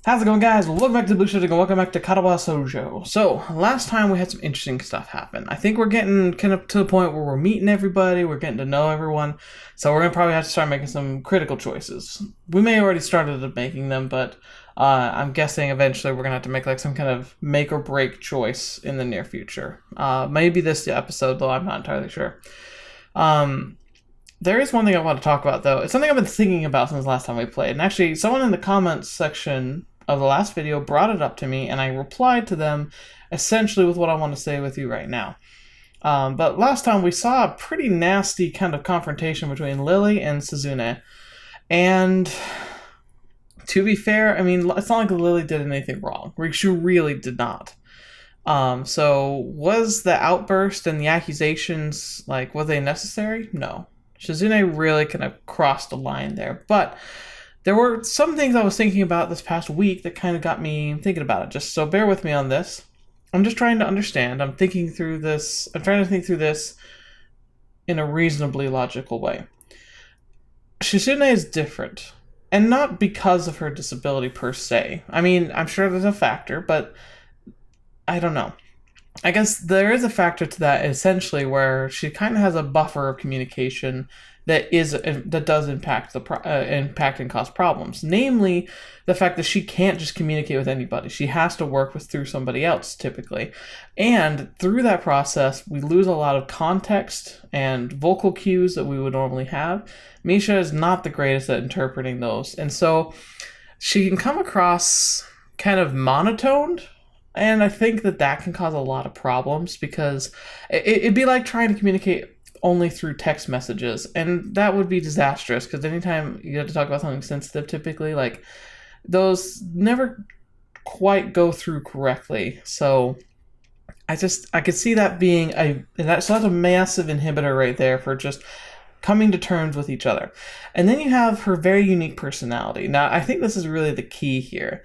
How's it going, guys? Well, welcome back to TheBlueShifting and welcome back to Katawa Shoujo. So, last time we had some interesting stuff happen. I think we're getting kind of to the point where we're meeting everybody, we're getting to know everyone, so we're going to probably have to start making some critical choices. We may have already started making them, but I'm guessing eventually we're going to have to make like some kind of make or break choice in the near future. Maybe this episode, though I'm not entirely sure. There is one thing I want to talk about, though. It's something I've been thinking about since the last time we played. And actually, someone in the comments section of the last video brought it up to me, and I replied to them essentially with what I want to say with you right now. But last time we saw a pretty nasty kind of confrontation between Lily and Suzune. And to be fair, I mean, it's not like Lily did anything wrong. She really did not. So was the outburst and the accusations, like, were they necessary? No. Shizune really kind of crossed the line there. But there were some things I was thinking about this past week that kind of got me thinking about it. Just so bear with me on this. I'm just trying to understand. I'm trying to think through this in a reasonably logical way. Shizune is different. And not because of her disability per se. I mean, I'm sure there's a factor, but I don't know. I guess there is a factor to that, essentially, where she kind of has a buffer of communication that does impact and cause problems. Namely, the fact that she can't just communicate with anybody. She has to work through somebody else, typically. And through that process, we lose a lot of context and vocal cues that we would normally have. Misha is not the greatest at interpreting those. And so she can come across kind of monotoned. And I think that can cause a lot of problems because it'd be like trying to communicate only through text messages. And that would be disastrous because anytime you have to talk about something sensitive, typically, like, those never quite go through correctly. So I could see that being that's a massive inhibitor right there for just coming to terms with each other. And then you have her very unique personality. Now, I think this is really the key here.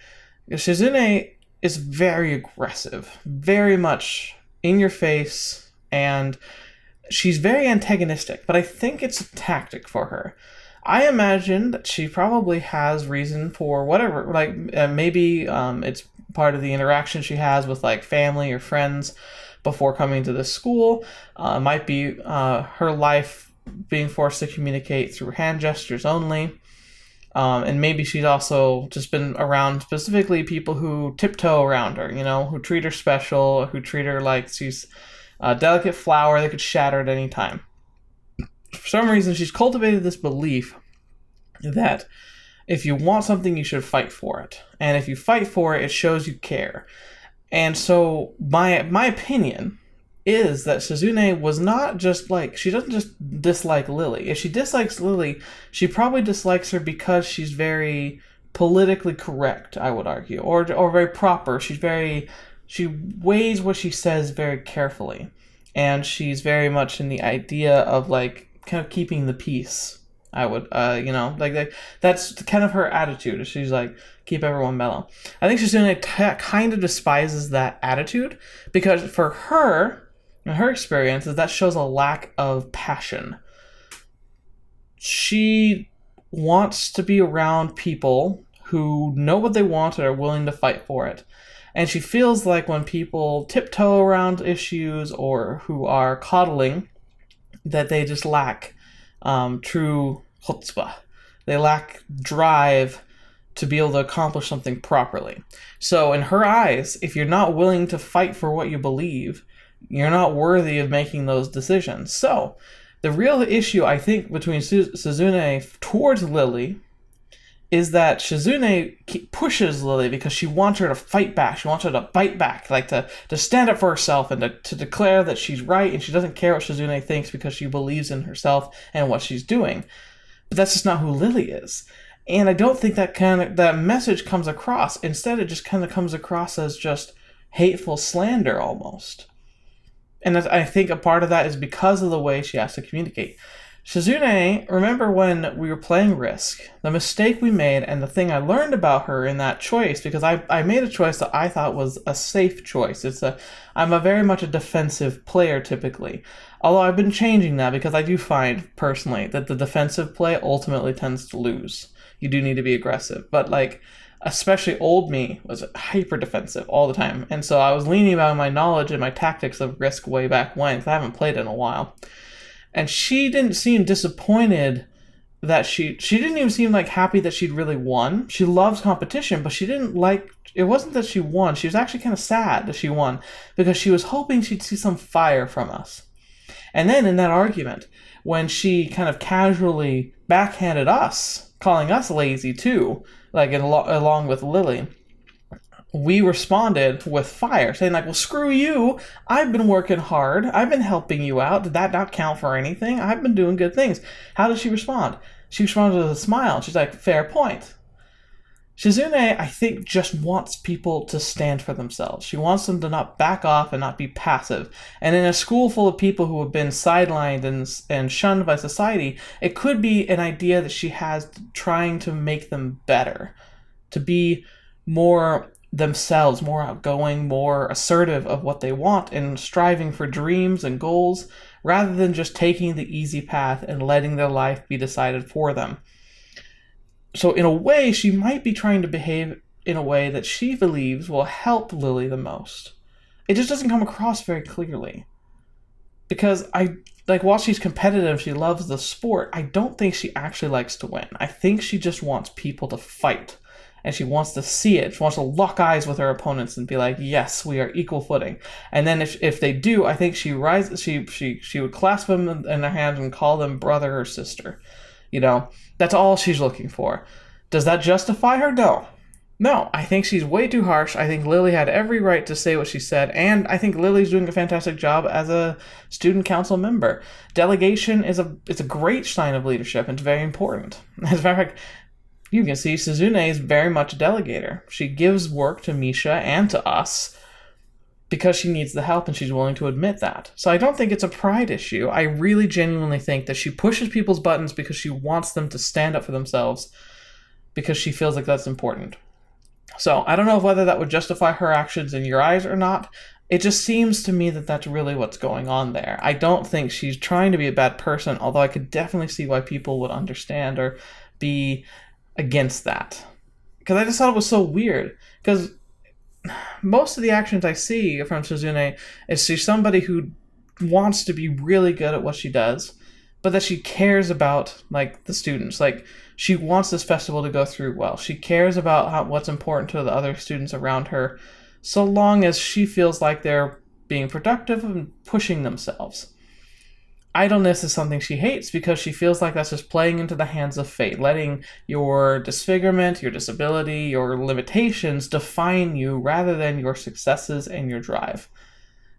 Shizune is very aggressive, very much in your face, and she's very antagonistic, but I think it's a tactic for her. I imagine that she probably has reason for whatever, like maybe it's part of the interaction she has with like family or friends before coming to this school. Might be her life being forced to communicate through hand gestures only. And maybe she's also just been around specifically people who tiptoe around her, who treat her special, who treat her like she's a delicate flower that could shatter at any time. For some reason, she's cultivated this belief that if you want something, you should fight for it. And if you fight for it, it shows you care. And so my opinion is that Suzune was not just like, she doesn't just dislike Lily. If she dislikes Lily, she probably dislikes her because she's very politically correct, I would argue, or very proper. She weighs what she says very carefully, and she's very much in the idea of like kind of keeping the peace. I would, that's kind of her attitude. She's like, keep everyone mellow. I think Shizune kind of despises that attitude because for her, in her experience, that shows a lack of passion. She wants to be around people who know what they want and are willing to fight for it. And she feels like when people tiptoe around issues or who are coddling, that they just lack true chutzpah. They lack drive to be able to accomplish something properly. So in her eyes, if you're not willing to fight for what you believe, you're not worthy of making those decisions. So, the real issue, I think, between Suzune towards Lily is that Shizune pushes Lily because she wants her to fight back. She wants her to bite back, like to stand up for herself and to declare that she's right, and she doesn't care what Shizune thinks because she believes in herself and what she's doing. But that's just not who Lily is. And I don't think that message comes across. Instead, it just kind of comes across as just hateful slander almost. And I think a part of that is because of the way she has to communicate. Shizune, remember when we were playing Risk, the mistake we made and the thing I learned about her in that choice, because I made a choice that I thought was a safe choice. I'm very much a defensive player typically. Although I've been changing that because I do find personally that the defensive play ultimately tends to lose. You do need to be aggressive. But like especially old me, was hyper defensive all the time. And so I was leaning on my knowledge and my tactics of Risk way back when, because I haven't played in a while. And she didn't seem disappointed that she didn't even seem like happy that she'd really won. She loves competition, but she didn't like, it wasn't that she won. She was actually kind of sad that she won, because she was hoping she'd see some fire from us. And then in that argument, when she kind of casually backhanded us, calling us lazy too, like along with Lily, we responded with fire, saying like, well, screw you. I've been working hard. I've been helping you out. Did that not count for anything? I've been doing good things. How does she respond? She responded with a smile. She's like, fair point. Shizune, I think, just wants people to stand for themselves. She wants them to not back off and not be passive. And in a school full of people who have been sidelined and shunned by society, it could be an idea that she has trying to make them better, to be more themselves, more outgoing, more assertive of what they want, and striving for dreams and goals, rather than just taking the easy path and letting their life be decided for them. So in a way, she might be trying to behave in a way that she believes will help Lily the most. It just doesn't come across very clearly. Because while she's competitive, she loves the sport, I don't think she actually likes to win. I think she just wants people to fight. And she wants to see it. She wants to lock eyes with her opponents and be like, yes, we are equal footing. And then if they do, I think she would clasp them in her hands and call them brother or sister. You know, that's all she's looking for. Does that justify her? No, I think she's way too harsh. I think Lily had every right to say what she said, and I think Lily's doing a fantastic job as a student council member. Delegation it's a great sign of leadership, and it's very important. As a matter of fact, you can see Suzune is very much a delegator. She gives work to Misha and to us because she needs the help, and she's willing to admit that. So I don't think it's a pride issue. I really genuinely think that she pushes people's buttons because she wants them to stand up for themselves, because she feels like that's important. So I don't know whether that would justify her actions in your eyes or not. It just seems to me that that's really what's going on there. I don't think she's trying to be a bad person, although I could definitely see why people would understand or be against that. Because I just thought it was so weird. Because most of the actions I see from Suzune is she's somebody who wants to be really good at what she does, but that she cares about like the students. Like, she wants this festival to go through well. She cares about what's important to the other students around her, so long as she feels like they're being productive and pushing themselves. Idleness is something she hates because she feels like that's just playing into the hands of fate, letting your disfigurement, your disability, your limitations define you rather than your successes and your drive.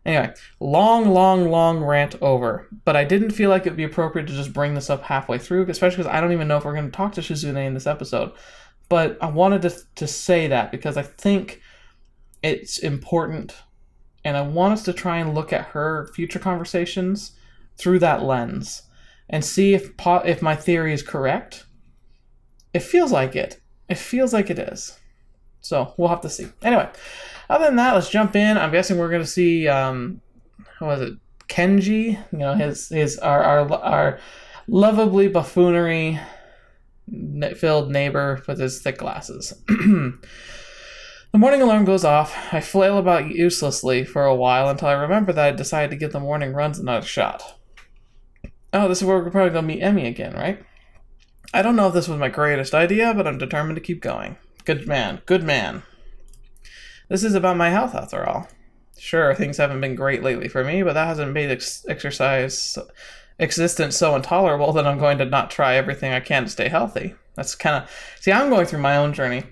Anyway, long rant over. But I didn't feel like it would be appropriate to just bring this up halfway through, especially because I don't even know if we're going to talk to Shizune in this episode. But I wanted to say that because I think it's important, and I want us to try and look at her future conversations through that lens and see if my theory is correct. It feels like it. It feels like it is. So we'll have to see. Anyway, other than that, let's jump in. I'm guessing we're going to see, Kenji? You know, our lovably buffoonery filled neighbor with his thick glasses. The morning alarm goes off. I flail about uselessly for a while until I remember that I decided to give the morning runs another shot. Oh, this is where we're probably going to meet Emmy again, right? I don't know if this was my greatest idea, but I'm determined to keep going. Good man. This is about my health, after all. Sure, things haven't been great lately for me, but that hasn't made exercise existence so intolerable that I'm going to not try everything I can to stay healthy. That's kind of... See, I'm going through my own journey.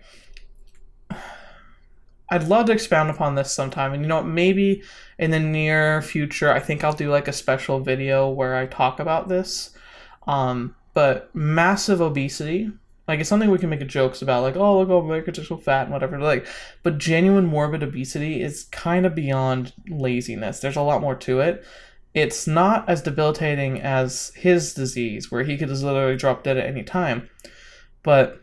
I'd love to expound upon this sometime, and you know what, maybe in the near future, I think I'll do like a special video where I talk about this. But massive obesity, like, it's something we can make jokes about, like, oh, look, Americans are so fat and whatever, like, but genuine morbid obesity is kind of beyond laziness. There's a lot more to it. It's not as debilitating as his disease, where he could just literally drop dead at any time, but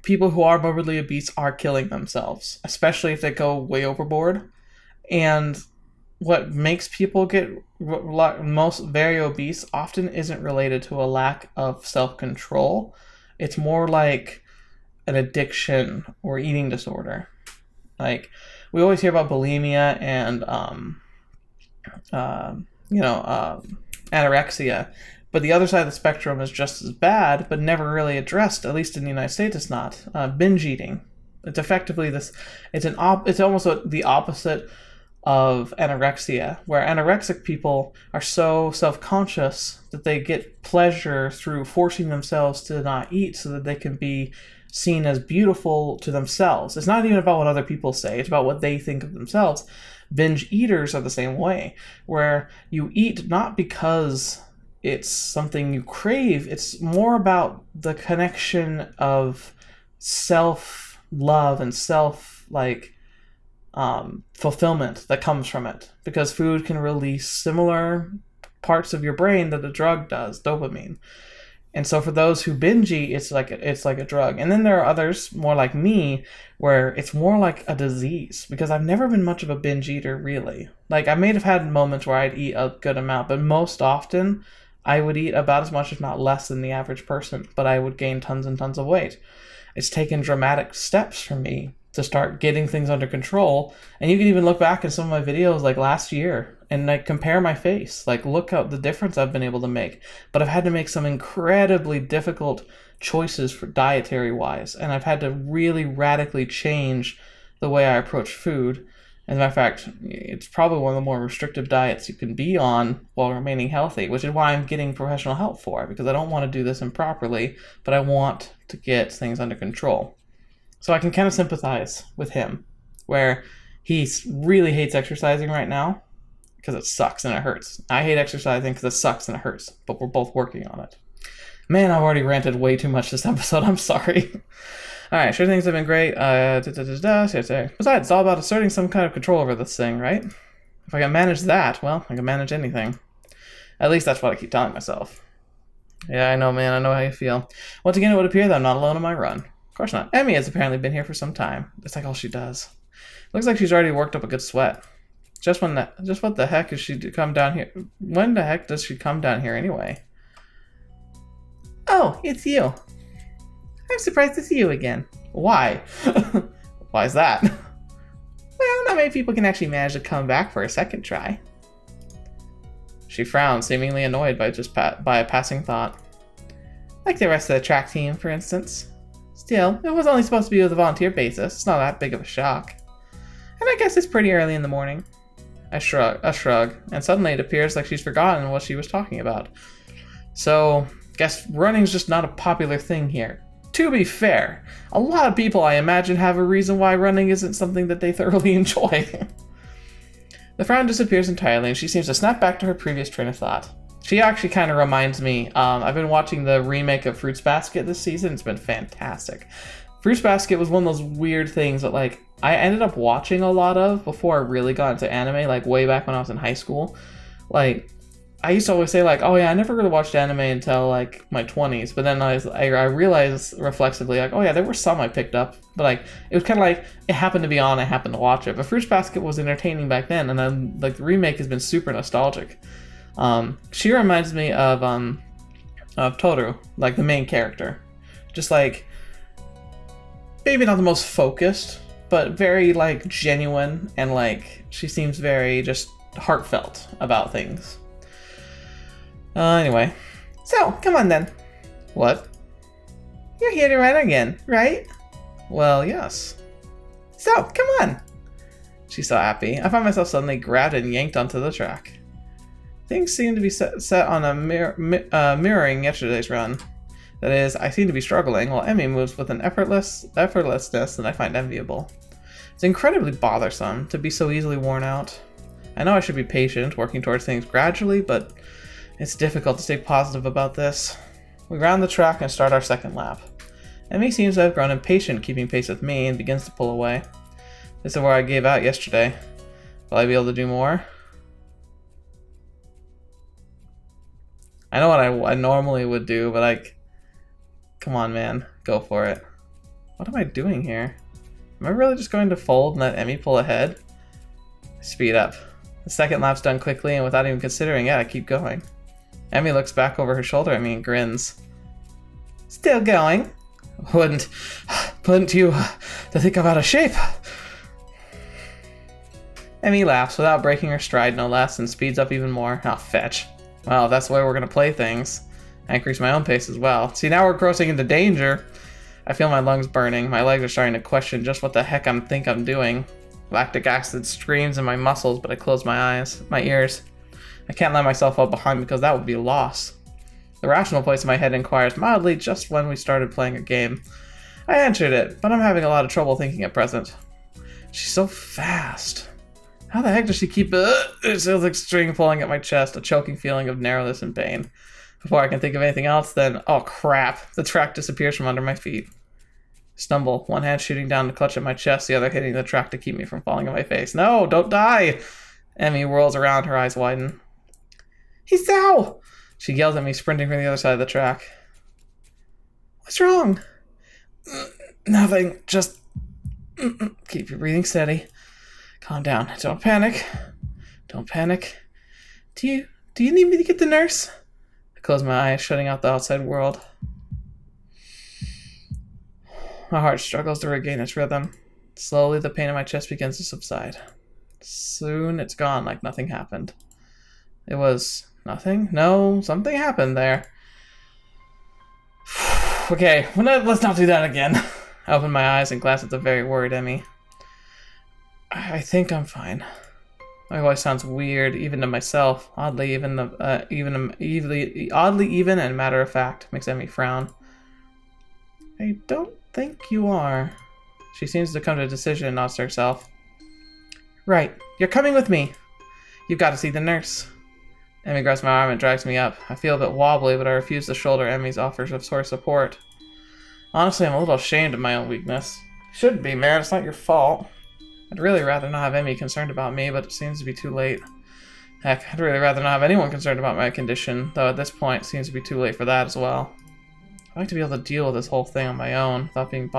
people who are morbidly obese are killing themselves, especially if they go way overboard. And what makes people get most very obese often isn't related to a lack of self-control. It's more like an addiction or eating disorder. Like, we always hear about bulimia and anorexia, but the other side of the spectrum is just as bad, but never really addressed. At least in the United States, it's not. Binge eating. It's effectively this. It's almost the opposite of anorexia, where anorexic people are so self-conscious that they get pleasure through forcing themselves to not eat so that they can be seen as beautiful to themselves. It's not even about what other people say, it's about what they think of themselves. Binge eaters are the same way, where you eat not because it's something you crave, it's more about the connection of self-love and fulfillment that comes from it, because food can release similar parts of your brain that a drug does, dopamine. And so for those who binge eat, it's like a drug. And then there are others, more like me, where it's more like a disease, because I've never been much of a binge eater, really. Like, I may have had moments where I'd eat a good amount, but most often I would eat about as much, if not less, than the average person, but I would gain tons and tons of weight. It's taken dramatic steps for me to start getting things under control. And you can even look back at some of my videos like last year and like compare my face. Like, look at the difference I've been able to make. But I've had to make some incredibly difficult choices for dietary wise. And I've had to really radically change the way I approach food. As a matter of fact, it's probably one of the more restrictive diets you can be on while remaining healthy, which is why I'm getting professional help for it, because I don't want to do this improperly, but I want to get things under control. So I can kind of sympathize with him, where he really hates exercising right now because it sucks and it hurts. I hate exercising because it sucks and it hurts, but we're both working on it. Man, I've already ranted way too much this episode. I'm sorry. All right, sure, things have been great. Besides, it's all about asserting some kind of control over this thing, right? If I can manage that, well, I can manage anything. At least that's what I keep telling myself. Yeah, I know, man. I know how you feel. Once again, it would appear that I'm not alone on my run. Of course not. Emmy has apparently been here for some time. It's like all she does. Looks like she's already worked up a good sweat. Just what the heck is she to come down here? When the heck does she come down here anyway? Oh, it's you. I'm surprised to see you again. Why? Why is that? Well, not many people can actually manage to come back for a second try. She frowned, seemingly annoyed by a passing thought. Like the rest of the track team, for instance. Still, it was only supposed to be with a volunteer basis. It's not that big of a shock. And I guess it's pretty early in the morning. A shrug, and suddenly it appears like she's forgotten what she was talking about. So, guess running's just not a popular thing here. To be fair, a lot of people, I imagine, have a reason why running isn't something that they thoroughly enjoy. The frown disappears entirely, and she seems to snap back to her previous train of thought. She actually kind of reminds me, I've been watching the remake of Fruits Basket this season. It's been fantastic. Fruits Basket was one of those weird things that, like, I ended up watching a lot of before I really got into anime, like, way back when I was in high school. Like, I used to always say, like, oh yeah, I never really watched anime until, like, my 20s. But then I realized reflexively, like, oh yeah, there were some I picked up. But, like, it was kind of like, it happened to be on, I happened to watch it. But Fruits Basket was entertaining back then, and then, like, the remake has been super nostalgic. She reminds me of Toru, like, the main character. Just, like, maybe not the most focused, but very, like, genuine, and, like, she seems very just heartfelt about things. Anyway. So, come on then. What? You're here to run again, right? Well, yes. So, come on. She's so happy. I find myself suddenly grabbed and yanked onto the track. Things seem to be set on a mirroring yesterday's run. That is, I seem to be struggling, while Emmy moves with an effortlessness that I find enviable. It's incredibly bothersome to be so easily worn out. I know I should be patient, working towards things gradually, but it's difficult to stay positive about this. We round the track and start our second lap. Emmy seems to have grown impatient keeping pace with me and begins to pull away. This is where I gave out yesterday. Will I be able to do more? I know what I normally would do, but like, come on, man, go for it. What am I doing here? Am I really just going to fold and let Emmy pull ahead? Speed up. The second lap's done quickly, and without even considering it, I keep going. Emmy looks back over her shoulder at me and grins. Still going? Wouldn't put you to think I'm out of shape. Emmy laughs without breaking her stride no less and speeds up even more. Oh, fetch. Well, that's the way we're going to play things. I increase my own pace as well. See, now we're crossing into danger. I feel my lungs burning. My legs are starting to question just what the heck I think I'm doing. Lactic acid screams in my muscles, but I close my ears. I can't let myself fall behind because that would be a loss. The rational voice in my head inquires mildly just when we started playing a game. I answered it, but I'm having a lot of trouble thinking at present. She's so fast. How the heck does she keep it feels like string pulling at my chest, a choking feeling of narrowness and pain. Before I can think of anything else, then, oh crap, the track disappears from under my feet. Stumble, one hand shooting down to clutch at my chest, the other hitting the track to keep me from falling on my face. No, don't die! Emmy whirls around, her eyes widen. Hisao! She yells at me, sprinting from the other side of the track. What's wrong? Nothing, just keep your breathing steady. Calm down. Don't panic. Don't panic. Do you need me to get the nurse? I close my eyes, shutting out the outside world. My heart struggles to regain its rhythm. Slowly, the pain in my chest begins to subside. Soon, it's gone like nothing happened. It was nothing? No, something happened there. Okay, let's not do that again. I open my eyes and glance at the very word Emmy. I think I'm fine. My voice sounds weird, even to myself. Oddly even and matter of fact. Makes Emmy frown. I don't think you are. She seems to come to a decision and nods to herself. Right, you're coming with me. You've got to see the nurse. Emmy grabs my arm and drags me up. I feel a bit wobbly, but I refuse to shoulder Emmy's offers of sore support. Honestly, I'm a little ashamed of my own weakness. Shouldn't be, man. It's not your fault. I'd really rather not have Emmy concerned about me, but it seems to be too late. Heck, I'd really rather not have anyone concerned about my condition, though at this point it seems to be too late for that as well. I'd like to be able to deal with this whole thing on my own, without being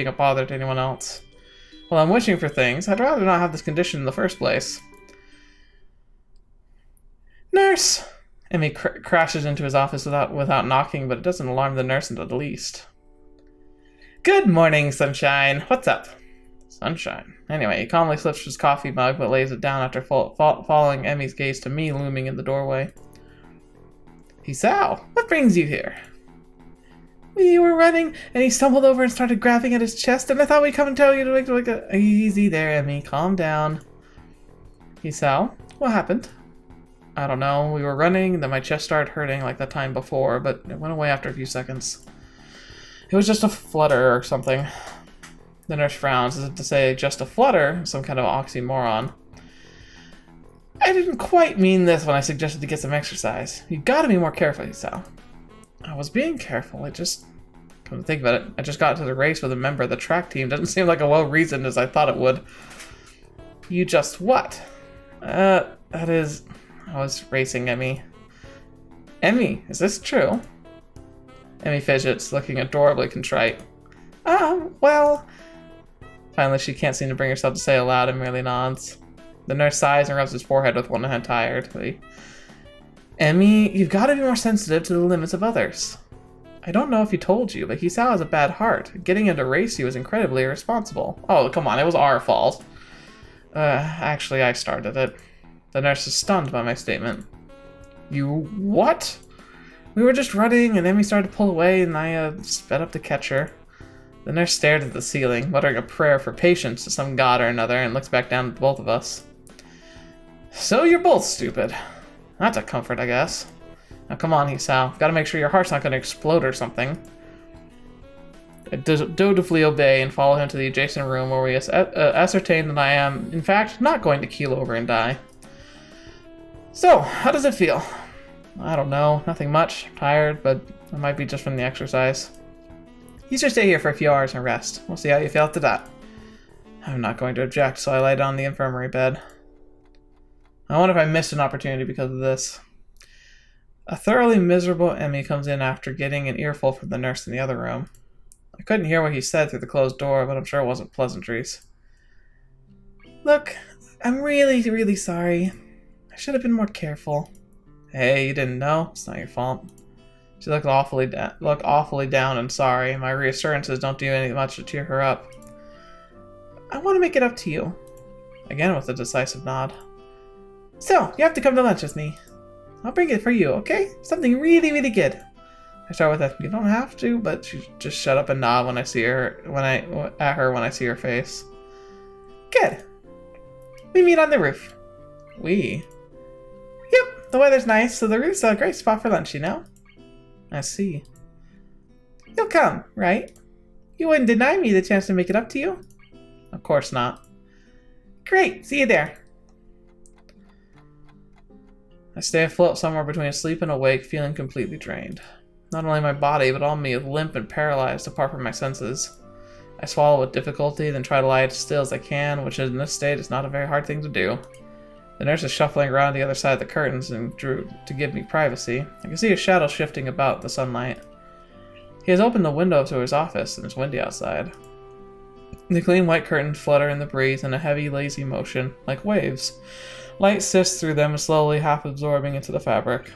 a bother to anyone else. While I'm wishing for things, I'd rather not have this condition in the first place. Nurse! Emmy crashes into his office without knocking, but it doesn't alarm the nurse in the least. Good morning, Sunshine. What's up? Sunshine. Anyway, he calmly slips his coffee mug, but lays it down after following Emmy's gaze to me looming in the doorway. Hisao, what brings you here? We were running, and he stumbled over and started grabbing at his chest, and I thought we'd come and tell you to easy there, Emmy. Calm down. Hisao, what happened? I don't know. We were running, then my chest started hurting like the time before, but it went away after a few seconds. It was just a flutter or something. The nurse frowns, as if to say, just a flutter, some kind of oxymoron. I didn't quite mean this when I suggested to get some exercise. You gotta be more careful, Hisao. I was being careful, come to think about it, I just got to the race with a member of the track team. Doesn't seem like a well-reasoned as I thought it would. You just what? I was racing Emmy. Emmy, is this true? Emmy fidgets, looking adorably contrite. Well... Finally, she can't seem to bring herself to say aloud and merely nods. The nurse sighs and rubs his forehead with one hand tiredly. Emmy, you've got to be more sensitive to the limits of others. I don't know if he told you, but Hisao has a bad heart. Getting him to race you was incredibly irresponsible. Oh, come on, it was our fault. Actually, I started it. The nurse is stunned by my statement. You what? We were just running, and Emmy started to pull away, and I sped up to catch her. The nurse stared at the ceiling, muttering a prayer for patience to some god or another, and looks back down at both of us. So you're both stupid. That's a comfort, I guess. Now come on, Hisao. Gotta make sure your heart's not gonna explode or something. I dutifully obey and follow him to the adjacent room where we ascertain that I am, in fact, not going to keel over and die. So, how does it feel? I don't know. Nothing much. I'm tired, but it might be just from the exercise. You should stay here for a few hours and rest. We'll see how you feel after that. I'm not going to object, so I lie down on the infirmary bed. I wonder if I missed an opportunity because of this. A thoroughly miserable Emmy comes in after getting an earful from the nurse in the other room. I couldn't hear what he said through the closed door, but I'm sure it wasn't pleasantries. Look, I'm really, really sorry. I should have been more careful. Hey, you didn't know? It's not your fault. She looked awfully down and sorry. My reassurances don't do any much to cheer her up. I want to make it up to you. Again with a decisive nod. So, you have to come to lunch with me. I'll bring it for you, okay? Something really, really good. I start with a, you don't have to, but she just shut up and nod when I see her, when I see her face. Good. We meet on the roof. We? Yep, the weather's nice, so the roof's a great spot for lunch, you know? I see. You'll come, right? You wouldn't deny me the chance to make it up to you? Of course not. Great, see you there. I stay afloat somewhere between asleep and awake, feeling completely drained. Not only my body, but all me is limp and paralyzed apart from my senses. I swallow with difficulty, then try to lie as still as I can, which in this state is not a very hard thing to do. The nurse is shuffling around the other side of the curtains and drew to give me privacy. I can see his shadow shifting about the sunlight. He has opened the window to his office, and it's windy outside. The clean white curtains flutter in the breeze in a heavy, lazy motion, like waves. Light sifts through them, slowly half absorbing into the fabric.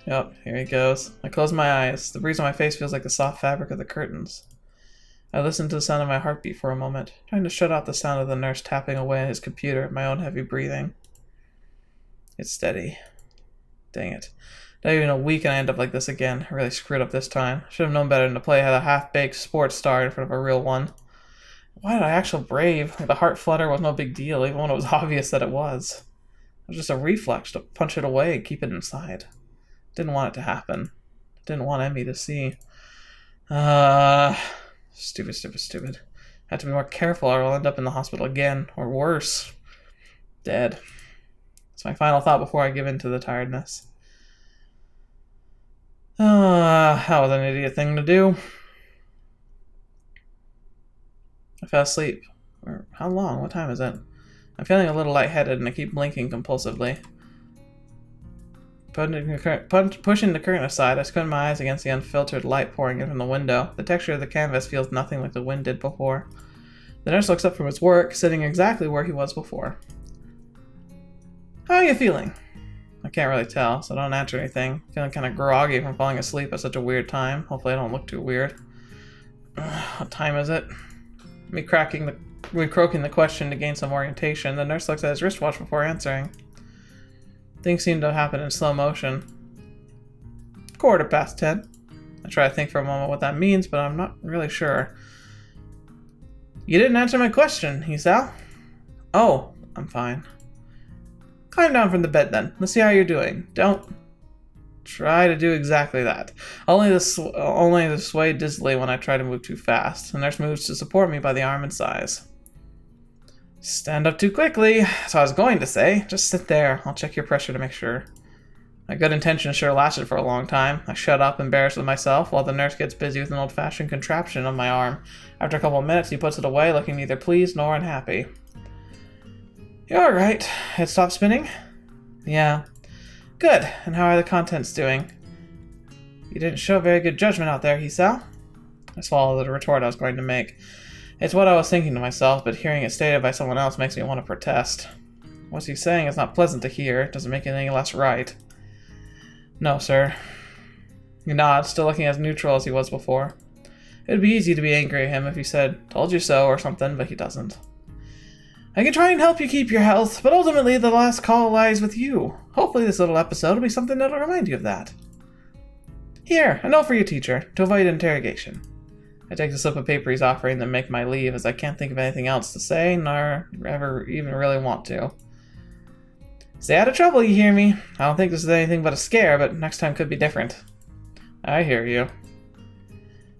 Yep, here he goes. I close my eyes. The breeze on my face feels like the soft fabric of the curtains. I listen to the sound of my heartbeat for a moment, trying to shut out the sound of the nurse tapping away on his computer, my own heavy breathing. It's steady. Dang it. Not even a week and I end up like this again. I really screwed up this time. Should have known better than to play a half-baked sports star in front of a real one. Why did I act so brave? Like the heart flutter was no big deal, even when it was obvious that it was. It was just a reflex to punch it away and keep it inside. Didn't want it to happen. Didn't want Emmy to see. Stupid. Had to be more careful or I'll end up in the hospital again, or worse. Dead. It's my final thought before I give in to the tiredness. That was an idiot thing to do. I fell asleep. How long? What time is it? I'm feeling a little lightheaded and I keep blinking compulsively. Pushing the curtain aside, I squint my eyes against the unfiltered light pouring in from the window. The texture of the canvas feels nothing like the wind did before. The nurse looks up from his work, sitting exactly where he was before. How are you feeling? I can't really tell, so I don't answer anything. Feeling kind of groggy from falling asleep at such a weird time. Hopefully I don't look too weird. What time is it? Me croaking the question to gain some orientation. The nurse looks at his wristwatch before answering. Things seem to happen in slow motion. 10:15. I try to think for a moment what that means, but I'm not really sure. You didn't answer my question, Hisao. Oh, I'm fine. Climb down from the bed then. Let's see how you're doing. Don't try to do exactly that. Only to sway dizzily when I try to move too fast. The nurse moves to support me by the arm and sighs. Stand up too quickly. So I was going to say, just sit there. I'll check your pressure to make sure. My good intentions sure lasted for a long time. I shut up, embarrassed with myself, while the nurse gets busy with an old-fashioned contraption on my arm. After a couple of minutes, he puts it away, looking neither pleased nor unhappy. You're alright. It stopped spinning? Yeah. Good. And how are the contents doing? You didn't show very good judgment out there, Hisao. I swallowed the retort I was going to make. It's what I was thinking to myself, but hearing it stated by someone else makes me want to protest. What he's saying is not pleasant to hear. It doesn't make it any less right. No, sir. He nods, still looking as neutral as he was before. It would be easy to be angry at him if he said, "Told you so," or something, but he doesn't. I can try and help you keep your health, but ultimately the last call lies with you. Hopefully this little episode will be something that'll remind you of that. Here, a note for your teacher, to avoid interrogation. I take the slip of paper he's offering, then make my leave, as I can't think of anything else to say, nor ever even really want to. Stay out of trouble, you hear me? I don't think this is anything but a scare, but next time could be different. I hear you.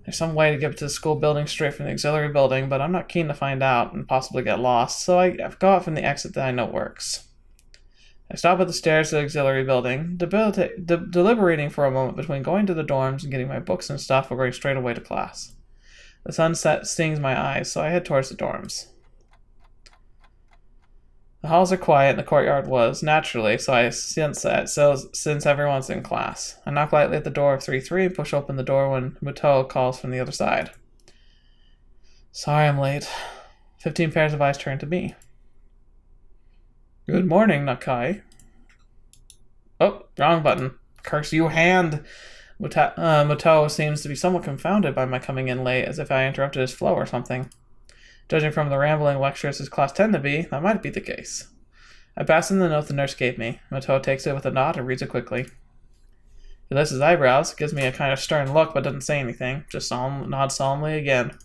There's some way to get to the school building straight from the auxiliary building, but I'm not keen to find out and possibly get lost, so I go out from the exit that I know works. I stop at the stairs to the auxiliary building, deliberating for a moment between going to the dorms and getting my books and stuff or going straight away to class. The sunset stings my eyes, so I head towards the dorms. The halls are quiet and the courtyard was, naturally, since everyone's in class. I knock lightly at the door of 3-3 and push open the door when Muto calls from the other side. Sorry I'm late. 15 pairs of eyes turn to me. Good morning, Nakai. Oh, wrong button. Curse you, hand! Muto seems to be somewhat confounded by my coming in late, as if I interrupted his flow or something. Judging from the rambling lectures his class tend to be, that might be the case. I pass him the note the nurse gave me. Muto takes it with a nod and reads it quickly. He lifts his eyebrows, gives me a kind of stern look, but doesn't say anything, just nods solemnly again.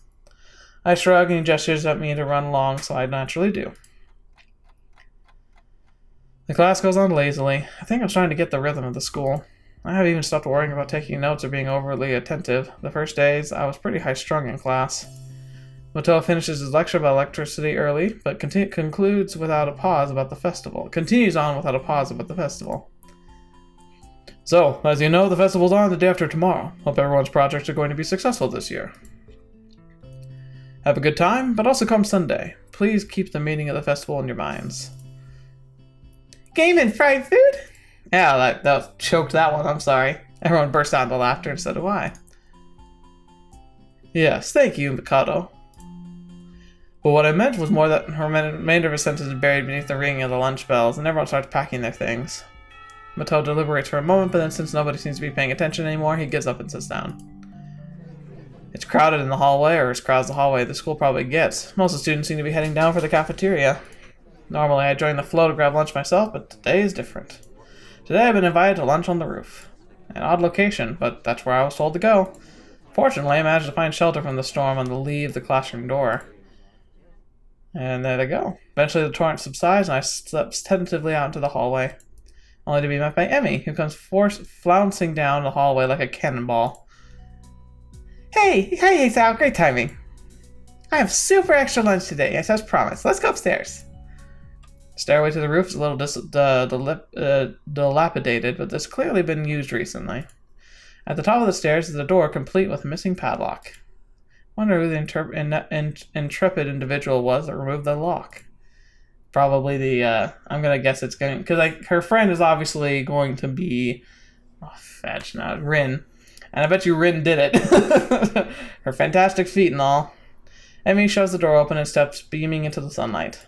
I shrug and he gestures at me to run along, so I naturally do. The class goes on lazily. I think I'm starting to get the rhythm of the school. I haven't even stopped worrying about taking notes or being overly attentive. The first days, I was pretty high-strung in class. Muto finishes his lecture about electricity early, but continues on without a pause about the festival. So, as you know, the festival's on the day after tomorrow. Hope everyone's projects are going to be successful this year. Have a good time, but also come Sunday. Please keep the meaning of the festival in your minds. Game and fried food? Yeah, that choked that one, I'm sorry. Everyone burst out into laughter and so do I. Yes, thank you, Mikado. But what I meant was more that her remainder of her sentence is buried beneath the ringing of the lunch bells, and everyone starts packing their things. Muto deliberates for a moment, but then since nobody seems to be paying attention anymore, he gives up and sits down. It's crowded in the hallway, or as crowded as the hallway the school probably gets. Most of the students seem to be heading down for the cafeteria. Normally I join the flow to grab lunch myself, but today is different. Today I've been invited to lunch on the roof. An odd location, but that's where I was told to go. Fortunately, I managed to find shelter from the storm on the lee of the classroom door. And there they go. Eventually the torrent subsides and I step tentatively out into the hallway, only to be met by Emmy, who comes flouncing down the hallway like a cannonball. Hey, Sal, great timing. I have super extra lunch today, as promised. Let's go upstairs. The stairway to the roof is a little dilapidated, but it's clearly been used recently. At the top of the stairs is a door complete with a missing padlock. Wonder who the intrepid individual was that removed the lock. Probably the, I'm gonna guess it's going, because her friend is obviously going to be, Rin. And I bet you Rin did it. Her fantastic feet and all. Emmy shoves the door open and steps beaming into the sunlight.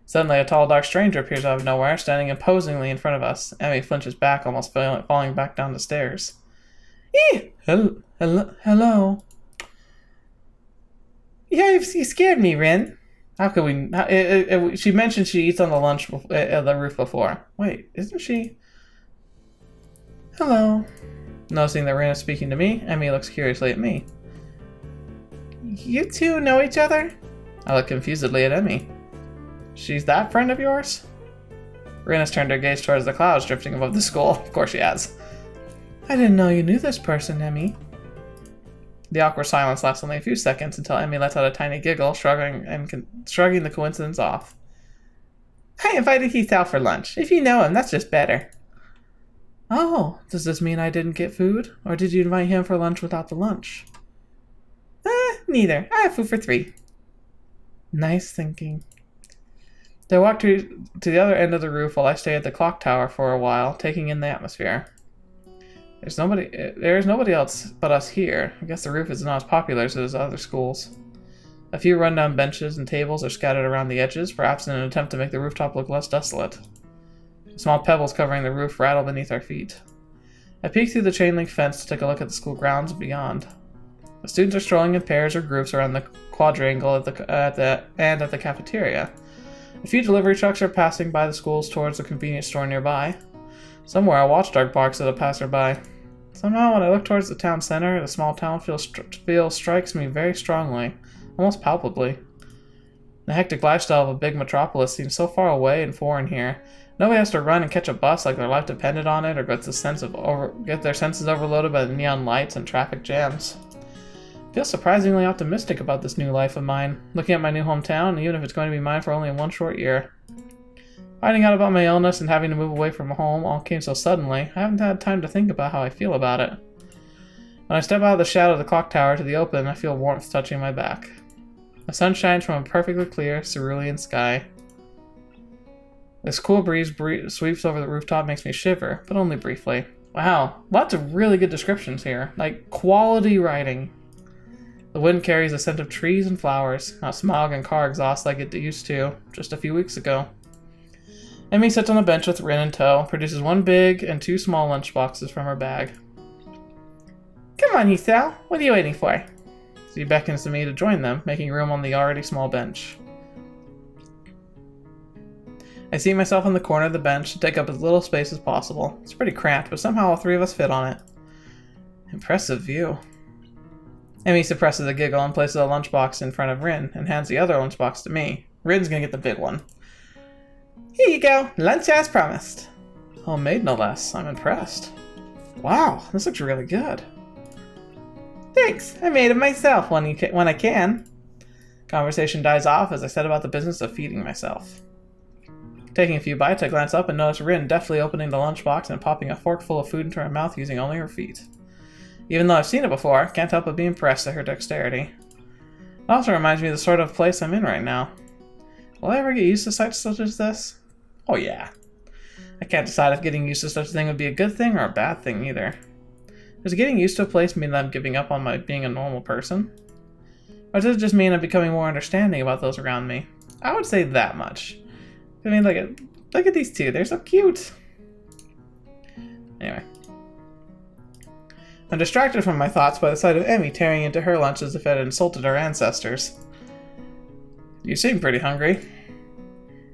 Suddenly, a tall, dark stranger appears out of nowhere, standing imposingly in front of us. Emmy flinches back, almost falling back down the stairs. Hello. Yeah, you scared me, Rin. How could we... she mentioned she eats on the roof before. Wait, isn't she... Hello. Noticing that Rin is speaking to me, Emmy looks curiously at me. You two know each other? I look confusedly at Emmy. She's that friend of yours? Rin has turned her gaze towards the clouds drifting above the school. Of course she has. I didn't know you knew this person, Emmy. The awkward silence lasts only a few seconds until Emmy lets out a tiny giggle, shrugging the coincidence off. I invited Heath out for lunch. If you know him, that's just better. Oh, does this mean I didn't get food? Or did you invite him for lunch without the lunch? Neither. I have food for 3. Nice thinking. They walk to the other end of the roof while I stay at the clock tower for a while, taking in the atmosphere. There is nobody else but us here. I guess the roof is not as popular as those other schools. A few rundown benches and tables are scattered around the edges, perhaps in an attempt to make the rooftop look less desolate. Small pebbles covering the roof rattle beneath our feet. I peek through the chain-link fence to take a look at the school grounds and beyond. The students are strolling in pairs or groups around the quadrangle at the cafeteria. A few delivery trucks are passing by the schools towards the convenience store nearby. Somewhere a watchdog barks at a passerby. Somehow, when I look towards the town center, the small town feel strikes me very strongly, almost palpably. The hectic lifestyle of a big metropolis seems so far away and foreign here. Nobody has to run and catch a bus like their life depended on it, or get their senses overloaded by the neon lights and traffic jams. I feel surprisingly optimistic about this new life of mine, looking at my new hometown, even if it's going to be mine for only 1 short year. Finding out about my illness and having to move away from home all came so suddenly, I haven't had time to think about how I feel about it. When I step out of the shadow of the clock tower to the open, I feel warmth touching my back. The sun shines from a perfectly clear, cerulean sky. This cool breeze sweeps over the rooftop, makes me shiver, but only briefly. Wow, lots of really good descriptions here. Like, quality writing. The wind carries a scent of trees and flowers, not smog and car exhaust like it used to just a few weeks ago. Emmy sits on a bench with Rin in tow, produces one big and two small lunchboxes from her bag. Come on, Hisao. What are you waiting for? She beckons to me to join them, making room on the already small bench. I seat myself on the corner of the bench to take up as little space as possible. It's pretty cramped, but somehow all three of us fit on it. Impressive view. Emmy suppresses a giggle and places a lunchbox in front of Rin and hands the other lunchbox to me. Rin's gonna get the big one. Here you go, lunch as promised. Homemade no less. I'm impressed. Wow, this looks really good. Thanks, I made it myself when I can. Conversation dies off as I set about the business of feeding myself. Taking a few bites, I glance up and notice Rin deftly opening the lunchbox and popping a fork full of food into her mouth using only her feet. Even though I've seen it before, can't help but be impressed at her dexterity. It also reminds me of the sort of place I'm in right now. Will I ever get used to sights such as this? Oh yeah. I can't decide if getting used to such a thing would be a good thing or a bad thing either. Does getting used to a place mean that I'm giving up on my being a normal person? Or does it just mean I'm becoming more understanding about those around me? I would say that much. I mean, look at these two. They're so cute. Anyway. I'm distracted from my thoughts by the sight of Emmy tearing into her lunch as if it had insulted her ancestors. You seem pretty hungry.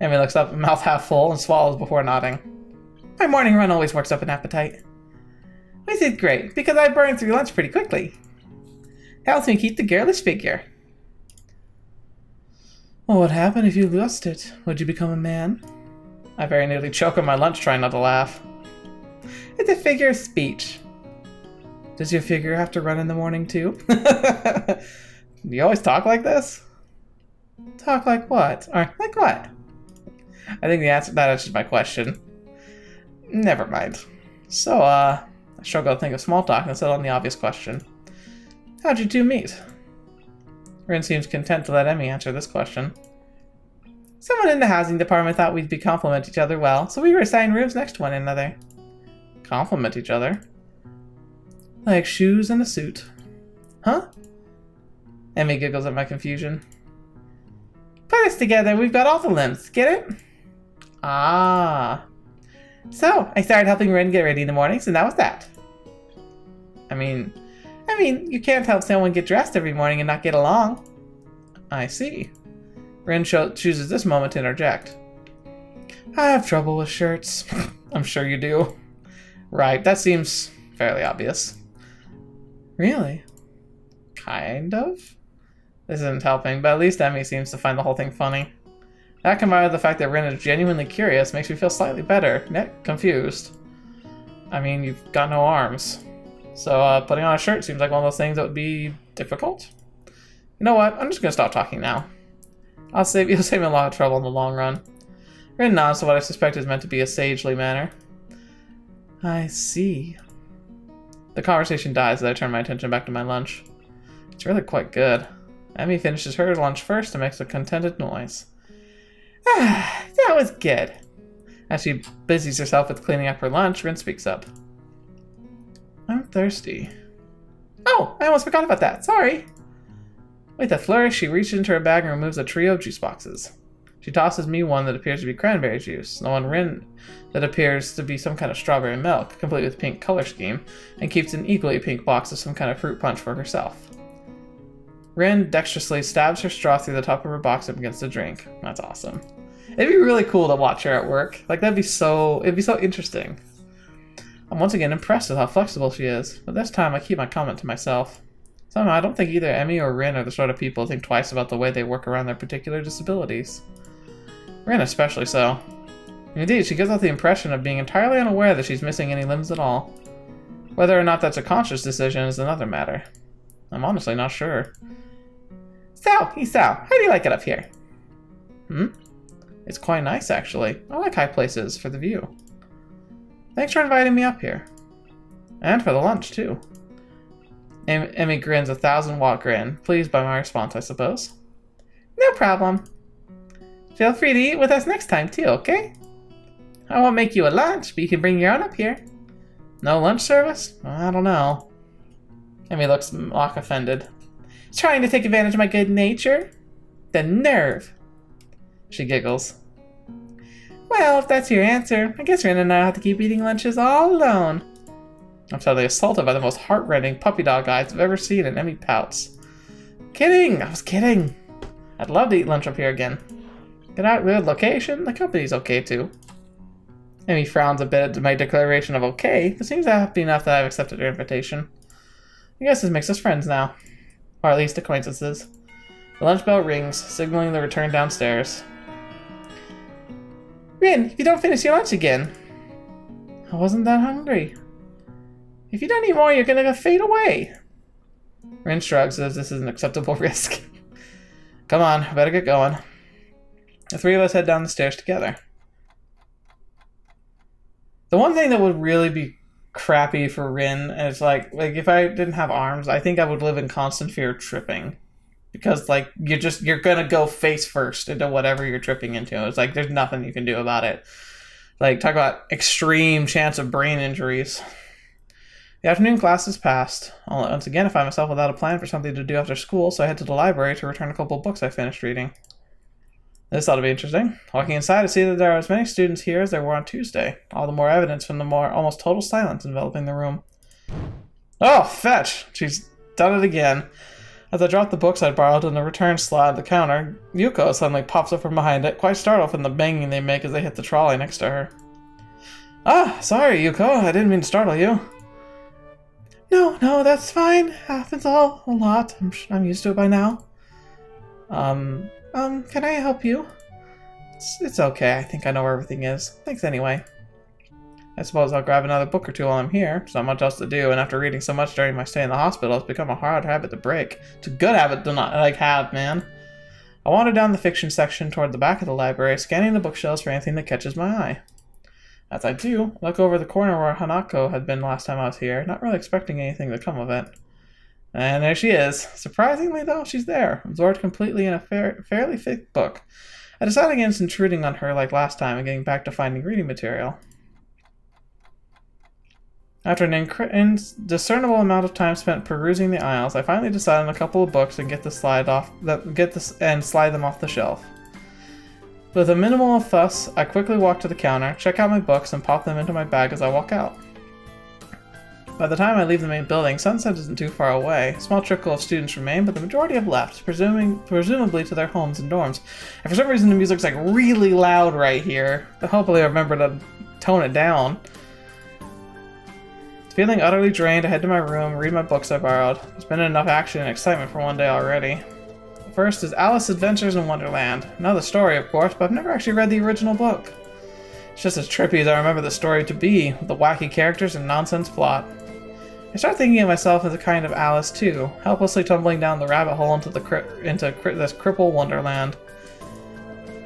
Emmy looks up, mouth half full, and swallows before nodding. My morning run always works up an appetite. Which is great, because I burn through lunch pretty quickly. Helps me keep the girlish figure. What would happen if you lost it? Would you become a man? I very nearly choke on my lunch trying not to laugh. It's a figure of speech. Does your figure have to run in the morning too? Do you always talk like this? Talk like what? Or like what? I think that answers my question. Never mind. So, I struggle to think of small talk and settle on the obvious question. How'd you two meet? Rin seems content to let Emmy answer this question. Someone in the housing department thought we'd complement each other well, so we were assigned rooms next to one another. Complement each other? Like shoes and a suit. Huh? Emmy giggles at my confusion. Put us together, we've got all the limbs. Get it? Ah. So, I started helping Rin get ready in the mornings, and that was that. I mean, you can't help someone get dressed every morning and not get along. I see. Rin chooses this moment to interject. I have trouble with shirts. I'm sure you do. Right, that seems fairly obvious. Really? Kind of? This isn't helping, but at least Emmy seems to find the whole thing funny. That combined with the fact that Rin is genuinely curious makes me feel slightly better, yet confused. I mean, you've got no arms. So putting on a shirt seems like one of those things that would be difficult. You know what? I'm just gonna stop talking now. You'll save me a lot of trouble in the long run. Rin nods to what I suspect is meant to be a sagely manner. I see. The conversation dies as I turn my attention back to my lunch. It's really quite good. Emmy finishes her lunch first and makes a contented noise. Ah, that was good. As she busies herself with cleaning up her lunch, Rin speaks up. I'm thirsty. Oh, I almost forgot about that. Sorry. With a flourish, she reaches into her bag and removes a trio of juice boxes. She tosses me one that appears to be cranberry juice, the one Rin that appears to be some kind of strawberry milk, complete with pink color scheme, and keeps an equally pink box of some kind of fruit punch for herself. Rin dexterously stabs her straw through the top of her box up against the drink. That's awesome. It'd be really cool to watch her at work. Like, it'd be so interesting. I'm once again impressed with how flexible she is, but this time I keep my comment to myself. Somehow I don't think either Emmy or Rin are the sort of people who think twice about the way they work around their particular disabilities. Rin especially so. Indeed, she gives off the impression of being entirely unaware that she's missing any limbs at all. Whether or not that's a conscious decision is another matter. I'm honestly not sure. So, how do you like it up here? It's quite nice, actually. I like high places for the view. Thanks for inviting me up here. And for the lunch, too. Emmy grins a 1,000-watt grin, pleased by my response, I suppose. No problem. Feel free to eat with us next time, too, okay? I won't make you a lunch, but you can bring your own up here. No lunch service? I don't know. Emmy looks mock offended. Trying to take advantage of my good nature? The nerve! She giggles. Well, if that's your answer, I guess Rin and I have to keep eating lunches all alone. I'm totally assaulted by the most heart-rending puppy dog eyes I've ever seen, and Emmy pouts. Kidding! I was kidding. I'd love to eat lunch up here again. Good location. The company's okay too. Emmy frowns a bit at my declaration of okay, but seems happy enough that I've accepted her invitation. I guess this makes us friends now. Or at least acquaintances. The lunch bell rings, signaling the return downstairs. Rin, you don't finish your lunch again. I wasn't that hungry. If you don't eat more, you're gonna fade away. Rin shrugs as this is an acceptable risk. Come on, I better get going. The three of us head down the stairs together. The one thing that would really be crappy for Rin is like if I didn't have arms, I think I would live in constant fear of tripping. Because like you're gonna go face first into whatever you're tripping into. It's like there's nothing you can do about it. Like talk about extreme chance of brain injuries. The afternoon class has passed. Once again, I find myself without a plan for something to do after school, so I head to the library to return a couple of books I finished reading. This ought to be interesting. Walking inside, I see that there are as many students here as there were on Tuesday. All the more evidence from the almost total silence enveloping the room. Oh, fetch! She's done it again. As I drop the books I'd borrowed on the return slot at the counter, Yuko suddenly pops up from behind it, quite startled from the banging they make as they hit the trolley next to her. Ah, sorry, Yuko. I didn't mean to startle you. No, that's fine. Happens a lot. I'm used to it by now. Can I help you? It's okay. I think I know where everything is. Thanks anyway. I suppose I'll grab another book or two while I'm here. There's not much else to do, and after reading so much during my stay in the hospital, it's become a hard habit to break. It's a good habit to not have, man. I wander down the fiction section toward the back of the library, scanning the bookshelves for anything that catches my eye. As I do, I look over the corner where Hanako had been last time I was here, not really expecting anything to come of it. And there she is. Surprisingly, though, she's there, absorbed completely in a fairly thick book. I decide against intruding on her like last time and getting back to finding reading material. After an indiscernible amount of time spent perusing the aisles, I finally decide on a couple of books and slide them off the shelf. With a minimal of fuss, I quickly walk to the counter, check out my books, and pop them into my bag as I walk out. By the time I leave the main building, sunset isn't too far away. A small trickle of students remain, but the majority have left, presumably to their homes and dorms. And for some reason the music's like really loud right here, but hopefully I remember to tone it down. Feeling utterly drained, I head to my room, read my books I borrowed. There's been enough action and excitement for one day already. First is Alice's Adventures in Wonderland. Know the story, of course, but I've never actually read the original book. It's just as trippy as I remember the story to be, with the wacky characters and nonsense plot. I start thinking of myself as a kind of Alice too, helplessly tumbling down the rabbit hole into this cripple wonderland.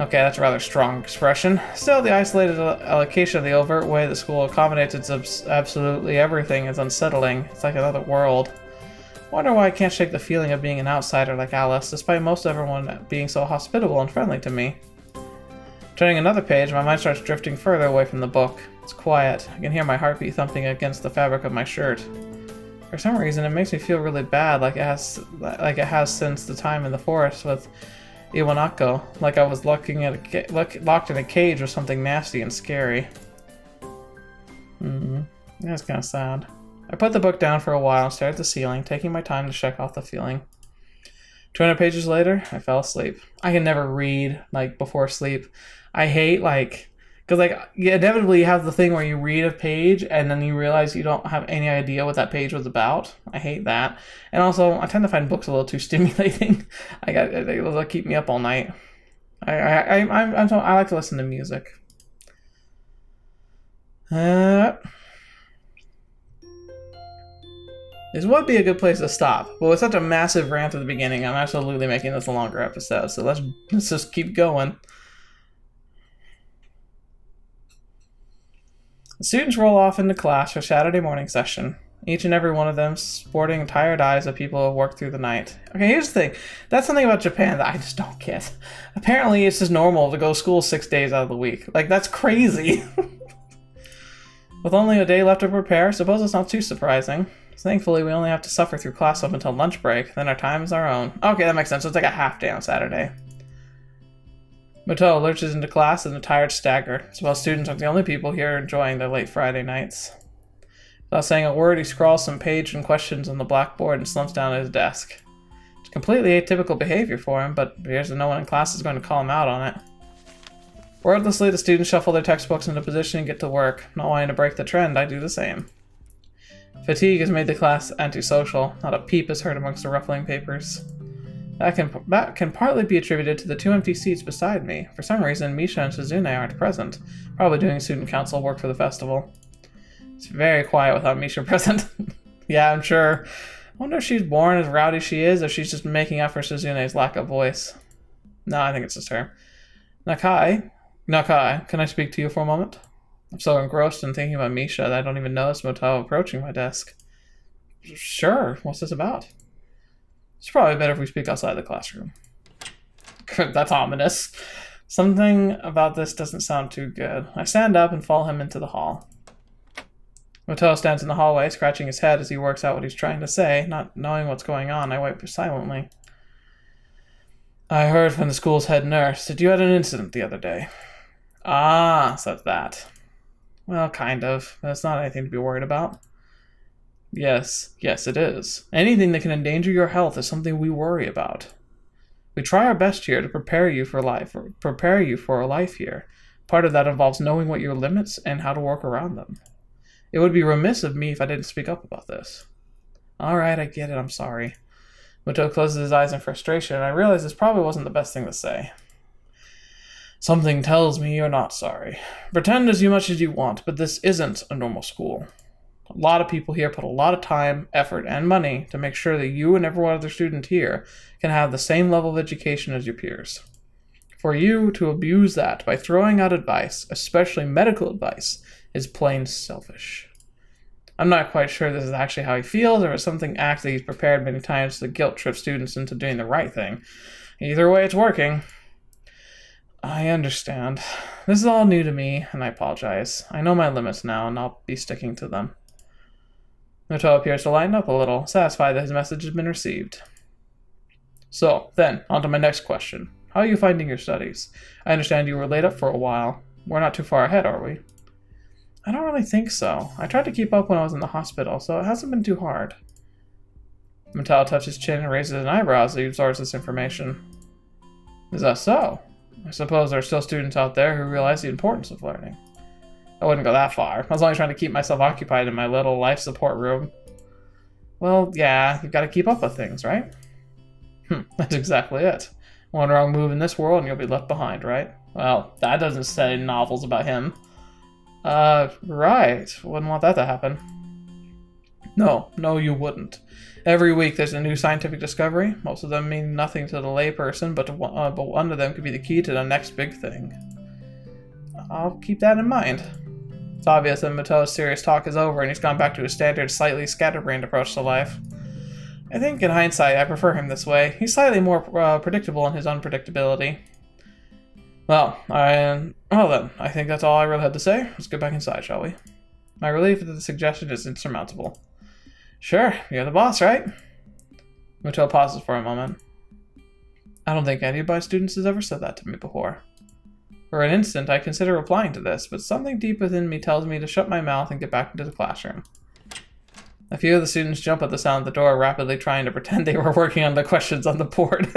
Okay, that's a rather strong expression. Still, the isolated allocation of the overt way the school accommodates absolutely everything is unsettling. It's like another world. I wonder why I can't shake the feeling of being an outsider like Alice, despite most everyone being so hospitable and friendly to me. Turning another page, my mind starts drifting further away from the book. It's quiet. I can hear my heartbeat thumping against the fabric of my shirt. For some reason, it makes me feel really bad, like it has since the time in the forest with Iwanako, like I was locked in a cage with something nasty and scary. That's kind of sad. I put the book down for a while and stared at the ceiling, taking my time to shake off the feeling. 200 pages later, I fell asleep. I can never read, before sleep. I hate, because, inevitably you have the thing where you read a page and then you realize you don't have any idea what that page was about. I hate that. And also, I tend to find books a little too stimulating. They'll keep me up all night. I like to listen to music. This would be a good place to stop, but with such a massive rant at the beginning, I'm absolutely making this a longer episode, so let's just keep going. The students roll off into class for Saturday morning session, each and every one of them sporting tired eyes of people who have worked through the night. Okay, here's the thing. That's something about Japan that I just don't get. Apparently, it's just normal to go to school 6 days out of the week. That's crazy. With only a day left to prepare, I suppose it's not too surprising. Thankfully, we only have to suffer through class up until lunch break, then our time is our own. Okay, that makes sense. So it's like a half day on Saturday. Moto lurches into class in a tired stagger. While students are the only people here enjoying their late Friday nights. Without saying a word, he scrawls some page and questions on the blackboard and slumps down at his desk. It's completely atypical behavior for him, but it appears that no one in class is going to call him out on it. Wordlessly, the students shuffle their textbooks into position and get to work. Not wanting to break the trend, I do the same. Fatigue has made the class antisocial. Not a peep is heard amongst the ruffling papers. That can partly be attributed to the 2 empty seats beside me. For some reason, Misha and Shizune aren't present, probably doing student council work for the festival. It's very quiet without Misha present. Yeah, I'm sure. I wonder if she's born as rowdy as she is, or she's just making up for Shizune's lack of voice. No, I think it's just her. Nakai, can I speak to you for a moment? I'm so engrossed in thinking about Misha that I don't even notice Moto approaching my desk. Sure, what's this about? It's probably better if we speak outside the classroom. That's ominous. Something about this doesn't sound too good. I stand up and follow him into the hall. Moto stands in the hallway, scratching his head as he works out what he's trying to say. Not knowing what's going on, I wait silently. I heard from the school's head nurse that you had an incident the other day. Ah, so that's that. Well, kind of. That's not anything to be worried about. Yes, it is. Anything that can endanger your health is something we worry about. We try our best here to prepare you for a life here. Part of that involves knowing what your limits and how to work around them. It would be remiss of me if I didn't speak up about this. All right, I get it. I'm sorry. Moto closes his eyes in frustration, and I realize this probably wasn't the best thing to say. Something tells me you're not sorry. Pretend as much as you want, but this isn't a normal school. A lot of people here put a lot of time, effort, and money to make sure that you and every other student here can have the same level of education as your peers. For you to abuse that by throwing out advice, especially medical advice, is plain selfish. I'm not quite sure this is actually how he feels, or it's something act that he's prepared many times to guilt trip students into doing the right thing. Either way, it's working. I understand. This is all new to me, and I apologize. I know my limits now, and I'll be sticking to them. Moto appears to lighten up a little, satisfied that his message has been received. So, then, on to my next question. How are you finding your studies? I understand you were laid up for a while. We're not too far ahead, are we? I don't really think so. I tried to keep up when I was in the hospital, so it hasn't been too hard. Moto touches his chin and raises an eyebrow as he absorbs this information. Is that so? I suppose there are still students out there who realize the importance of learning. I wouldn't go that far. I was only trying to keep myself occupied in my little life support room. Well, yeah, you've got to keep up with things, right? That's exactly it. One wrong move in this world and you'll be left behind, right? Well, that doesn't say novels about him. Right. Wouldn't want that to happen. No, you wouldn't. Every week there's a new scientific discovery. Most of them mean nothing to the layperson, but one of them could be the key to the next big thing. I'll keep that in mind. It's obvious that Moto's serious talk is over and he's gone back to his standard, slightly scatterbrained approach to life. I think, in hindsight, I prefer him this way. He's slightly more predictable in his unpredictability. Well then, I think that's all I really had to say. Let's get back inside, shall we? My relief that the suggestion is insurmountable. Sure, you're the boss, right? Moto pauses for a moment. I don't think any of my students has ever said that to me before. For an instant, I consider replying to this, but something deep within me tells me to shut my mouth and get back into the classroom. A few of the students jump at the sound of the door, rapidly trying to pretend they were working on the questions on the board.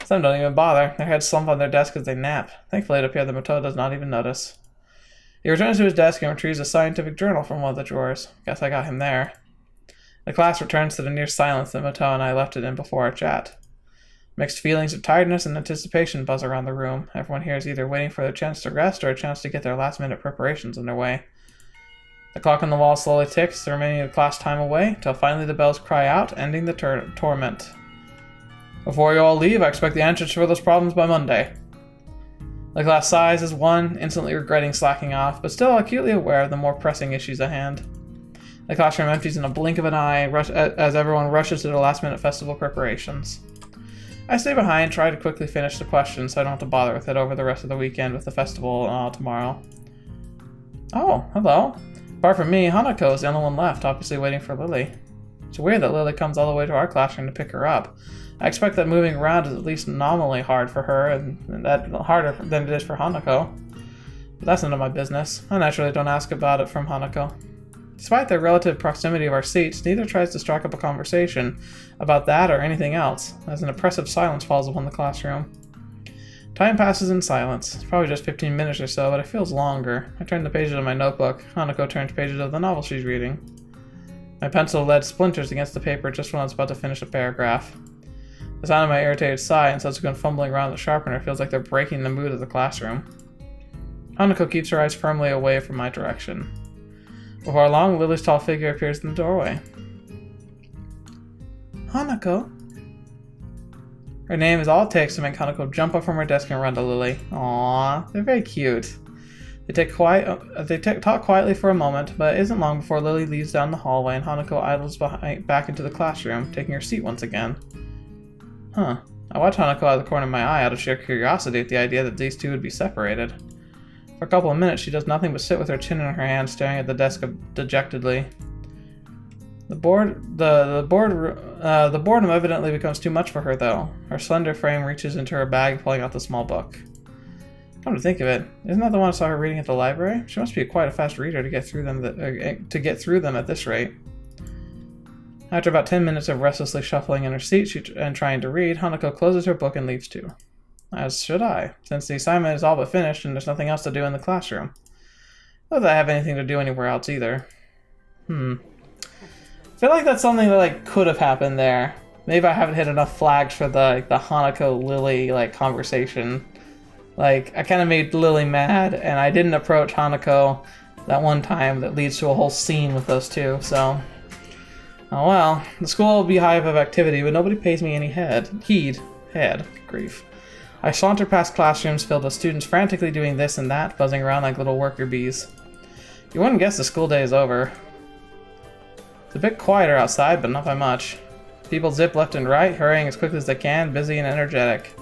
Some don't even bother. Their heads slump on their desk as they nap. Thankfully, it appears that Moto does not even notice. He returns to his desk and retrieves a scientific journal from one of the drawers. Guess I got him there. The class returns to the near silence that Moto and I left it in before our chat. Mixed feelings of tiredness and anticipation buzz around the room. Everyone here is either waiting for a chance to rest or a chance to get their last-minute preparations underway. The clock on the wall slowly ticks, the remaining of class time away, till finally the bells cry out, ending the torment. Before you all leave, I expect the answers for those problems by Monday. The class sighs as one, instantly regretting slacking off, but still acutely aware of the more pressing issues at hand. The classroom empties in a blink of an eye as everyone rushes to the last-minute festival preparations. I stay behind, try to quickly finish the questions so I don't have to bother with it over the rest of the weekend with the festival tomorrow. Oh, hello. Apart from me, Hanako is the only one left, obviously waiting for Lily. It's weird that Lily comes all the way to our classroom to pick her up. I expect that moving around is at least nominally hard for her, and that harder than it is for Hanako. But that's none of my business. I naturally don't ask about it from Hanako. Despite their relative proximity of our seats, neither tries to strike up a conversation about that or anything else, as an oppressive silence falls upon the classroom. Time passes in silence. It's probably just 15 minutes or so, but it feels longer. I turn the pages of my notebook. Hanako turns pages of the novel she's reading. My pencil lead splinters against the paper just when I was about to finish a paragraph. The sound of my irritated sigh and subsequent fumbling around the sharpener feels like they're breaking the mood of the classroom. Hanako keeps her eyes firmly away from my direction. Before long, Lily's tall figure appears in the doorway. Hanako? Her name is all it takes to make Hanako jump up from her desk and run to Lily. Aww, they're very cute. They talk quietly for a moment, but it isn't long before Lily leaves down the hallway and Hanako idles back into the classroom, taking her seat once again. Huh. I watch Hanako out of the corner of my eye out of sheer curiosity at the idea that these two would be separated. For a couple of minutes, she does nothing but sit with her chin in her hand, staring at the desk dejectedly. The boredom evidently becomes too much for her, though. Her slender frame reaches into her bag, pulling out the small book. Come to think of it, isn't that the one I saw her reading at the library? She must be quite a fast reader to get through them at this rate. After about 10 minutes of restlessly shuffling in her seat and trying to read, Hanako closes her book and leaves too. As should I, since the assignment is all but finished and there's nothing else to do in the classroom. Not that I have anything to do anywhere else either. I feel like that's something that could have happened there. Maybe I haven't hit enough flags for the Hanako-Lily conversation. I kind of made Lily mad, and I didn't approach Hanako that one time that leads to a whole scene with those two, so... Oh well, the school will be a hive of activity, but nobody pays me any heed. Grief. I saunter past classrooms filled with students frantically doing this and that, buzzing around like little worker bees. You wouldn't guess the school day is over. It's a bit quieter outside, but not by much. People zip left and right, hurrying as quickly as they can, busy and energetic.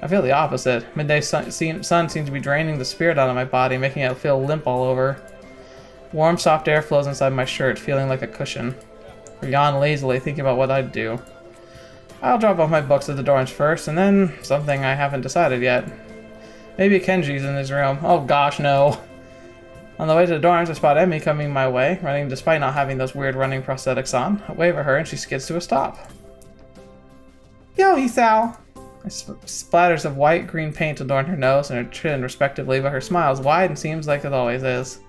I feel the opposite. Midday sun seems to be draining the spirit out of my body, making it feel limp all over. Warm, soft air flows inside my shirt, feeling like a cushion. I yawn lazily, thinking about what I'd do. I'll drop off my books at the dorms first, and then something I haven't decided yet. Maybe Kenji's in his room. Oh gosh, no. On the way to the dorms, I spot Emmy coming my way, running despite not having those weird running prosthetics on. I wave at her, and she skids to a stop. Yo, Isao! Splatters of white-green paint adorn her nose and her chin, respectively, but her smile is wide and seems like it always is.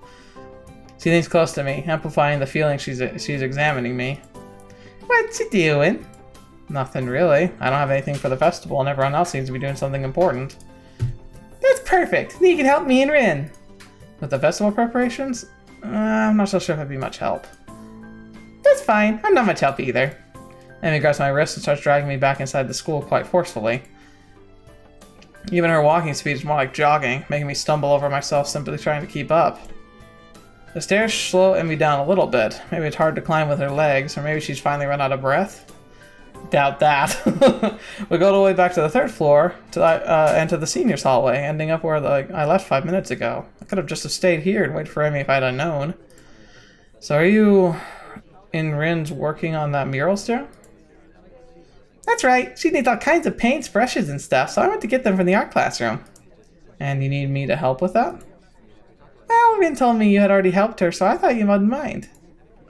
She leans close to me, amplifying the feeling she's examining me. What's you doing? Nothing really. I don't have anything for the festival, and everyone else seems to be doing something important. That's perfect! Then you can help me and Rin. With the festival preparations? I'm not so sure if it'd be much help. That's fine. I'm not much help either. Amy grabs my wrist and starts dragging me back inside the school quite forcefully. Even her walking speed is more like jogging, making me stumble over myself simply trying to keep up. The stairs slow Amy down a little bit. Maybe it's hard to climb with her legs, or maybe she's finally run out of breath. Doubt that. We go all the way back to the third floor and to the seniors hallway, ending up where I left 5 minutes ago. I could have just stayed here and waited for Amy if I'd have known. So are you in Rin's working on that mural still? That's right. She needs all kinds of paints, brushes, and stuff, so I went to get them from the art classroom. And you need me to help with that? Well, Rin told me you had already helped her, so I thought you wouldn't mind.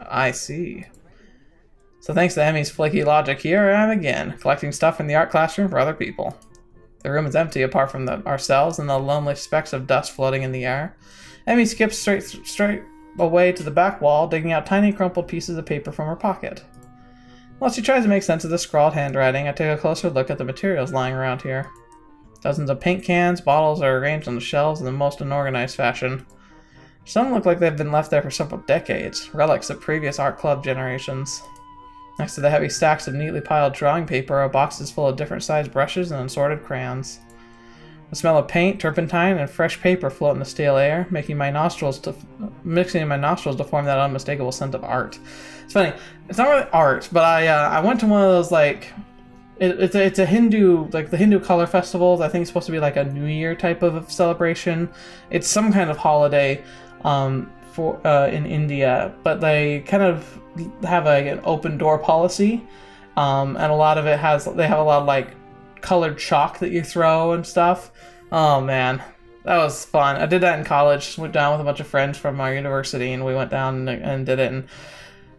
I see. So thanks to Emmy's flaky logic, here I am again, collecting stuff in the art classroom for other people. The room is empty apart from ourselves and the lonely specks of dust floating in the air. Emmy skips straight away to the back wall, digging out tiny crumpled pieces of paper from her pocket. While she tries to make sense of the scrawled handwriting, I take a closer look at the materials lying around here. Dozens of paint cans, bottles are arranged on the shelves in the most unorganized fashion. Some look like they've been left there for several decades, relics of previous art club generations. Next to the heavy stacks of neatly piled drawing paper are boxes full of different sized brushes and assorted crayons. The smell of paint, turpentine, and fresh paper float in the stale air, mixing in my nostrils to form that unmistakable scent of art. It's funny, it's not really art, but I went to one of those it's a Hindu, the Hindu color festivals. I think it's supposed to be like a New Year type of celebration. It's some kind of holiday for in India, but they kind of have an open door policy, and a lot of it they have a lot of like colored chalk that you throw and stuff. Oh man, that was fun. I did that in college. Went down with a bunch of friends from our university, and we went down and did it, and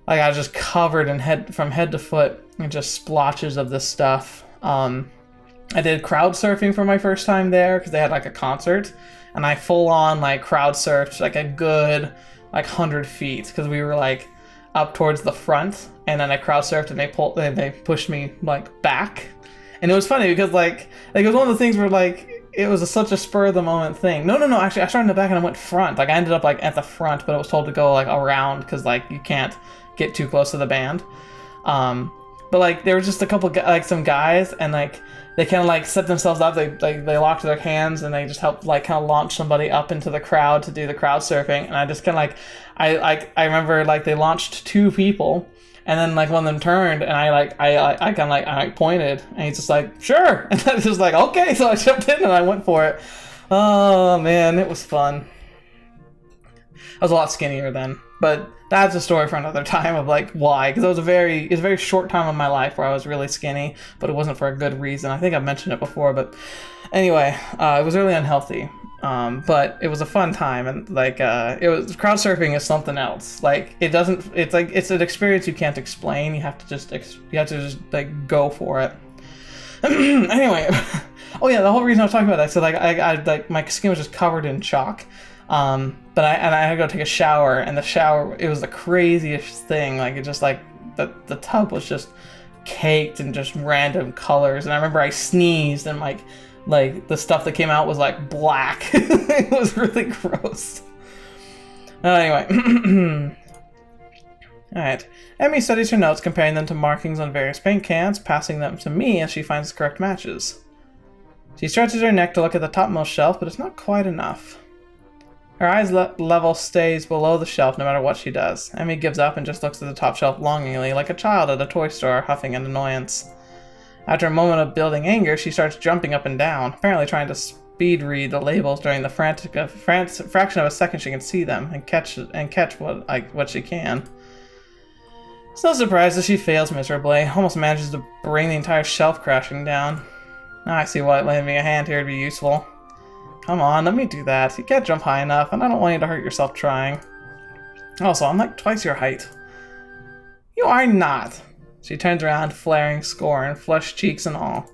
like I was just covered from head to foot in just splotches of this stuff. I did crowd surfing for my first time there because they had like a concert, and I full on like crowd surfed like a good like 100 feet because we were like up towards the front, and then I crowd surfed and they pushed me like back, and it was funny because like it was one of the things where like it was such a spur of the moment thing. No, actually I started in the back and I went front. Like I ended up like at the front, but I was told to go like around because like you can't get too close to the band. But like there was just a couple like some guys, and like they kind of like set themselves up. They locked their hands and they just helped like kind of launch somebody up into the crowd to do the crowd surfing. And I just kind of like I remember like they launched 2 people, and then like one of them turned, and I kind of like I pointed, and he's just like sure, and I was just like okay, so I jumped in and I went for it. Oh man, it was fun. I was a lot skinnier then, but that's a story for another time of like why, because it was a very short time of my life where I was really skinny, but it wasn't for a good reason. I think I've mentioned it before, but anyway, it was really unhealthy. But it was a fun time, and like it was crowd surfing is something else. Like it's an experience you can't explain. You have to just like go for it. Anyway, oh yeah, the whole reason I was talking about that, so like I like my skin was just covered in chalk. But I had to go take a shower, and the shower, it was the craziest thing. Like it just like the tub was just caked in just random colors, and I remember I sneezed, and like the stuff that came out was like black. It was really gross. Anyway, all right. Emmy studies her notes, comparing them to markings on various paint cans, passing them to me as she finds the correct matches. She stretches her neck to look at the topmost shelf, but it's not quite enough. Her eyes level stays below the shelf no matter what she does. Emmy gives up and just looks at the top shelf longingly, like a child at a toy store, huffing in annoyance. After a moment of building anger, she starts jumping up and down, apparently trying to speed read the labels during the fraction of a second she can see them and catch what she can. It's no surprise that she fails miserably, almost manages to bring the entire shelf crashing down. Now I see why lending a hand here would be useful. Come on, let me do that. You can't jump high enough, and I don't want you to hurt yourself trying. Also, I'm like twice your height. You are not. She turns around, flaring scorn, flushed cheeks and all.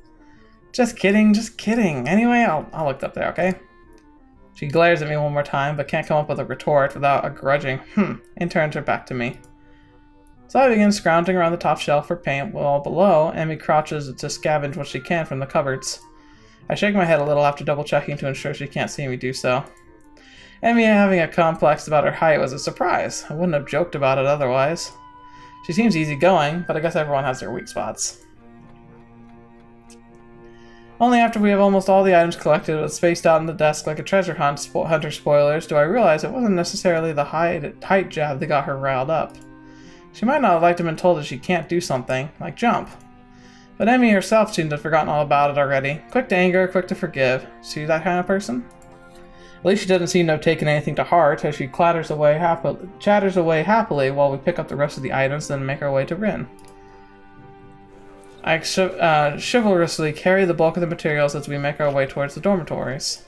Just kidding, just kidding. Anyway, I'll look up there, okay? She glares at me one more time, but can't come up with a retort without a grudging and turns her back to me. So I begin scrounging around the top shelf for paint, while below, Emmy crouches to scavenge what she can from the cupboards. I shake my head a little after double-checking to ensure she can't see me do so. Emmy having a complex about her height was a surprise. I wouldn't have joked about it otherwise. She seems easygoing, but I guess everyone has their weak spots. Only after we have almost all the items collected and spaced out on the desk like a treasure hunter spoilers do I realize it wasn't necessarily the height jab that got her riled up. She might not have liked to have been told that she can't do something, like jump. But Emmy herself seemed to have forgotten all about it already. Quick to anger, quick to forgive. See that kind of person? At least she doesn't seem to have taken anything to heart as she chatters away happily while we pick up the rest of the items and make our way to Rin. I chivalrously carry the bulk of the materials as we make our way towards the dormitories.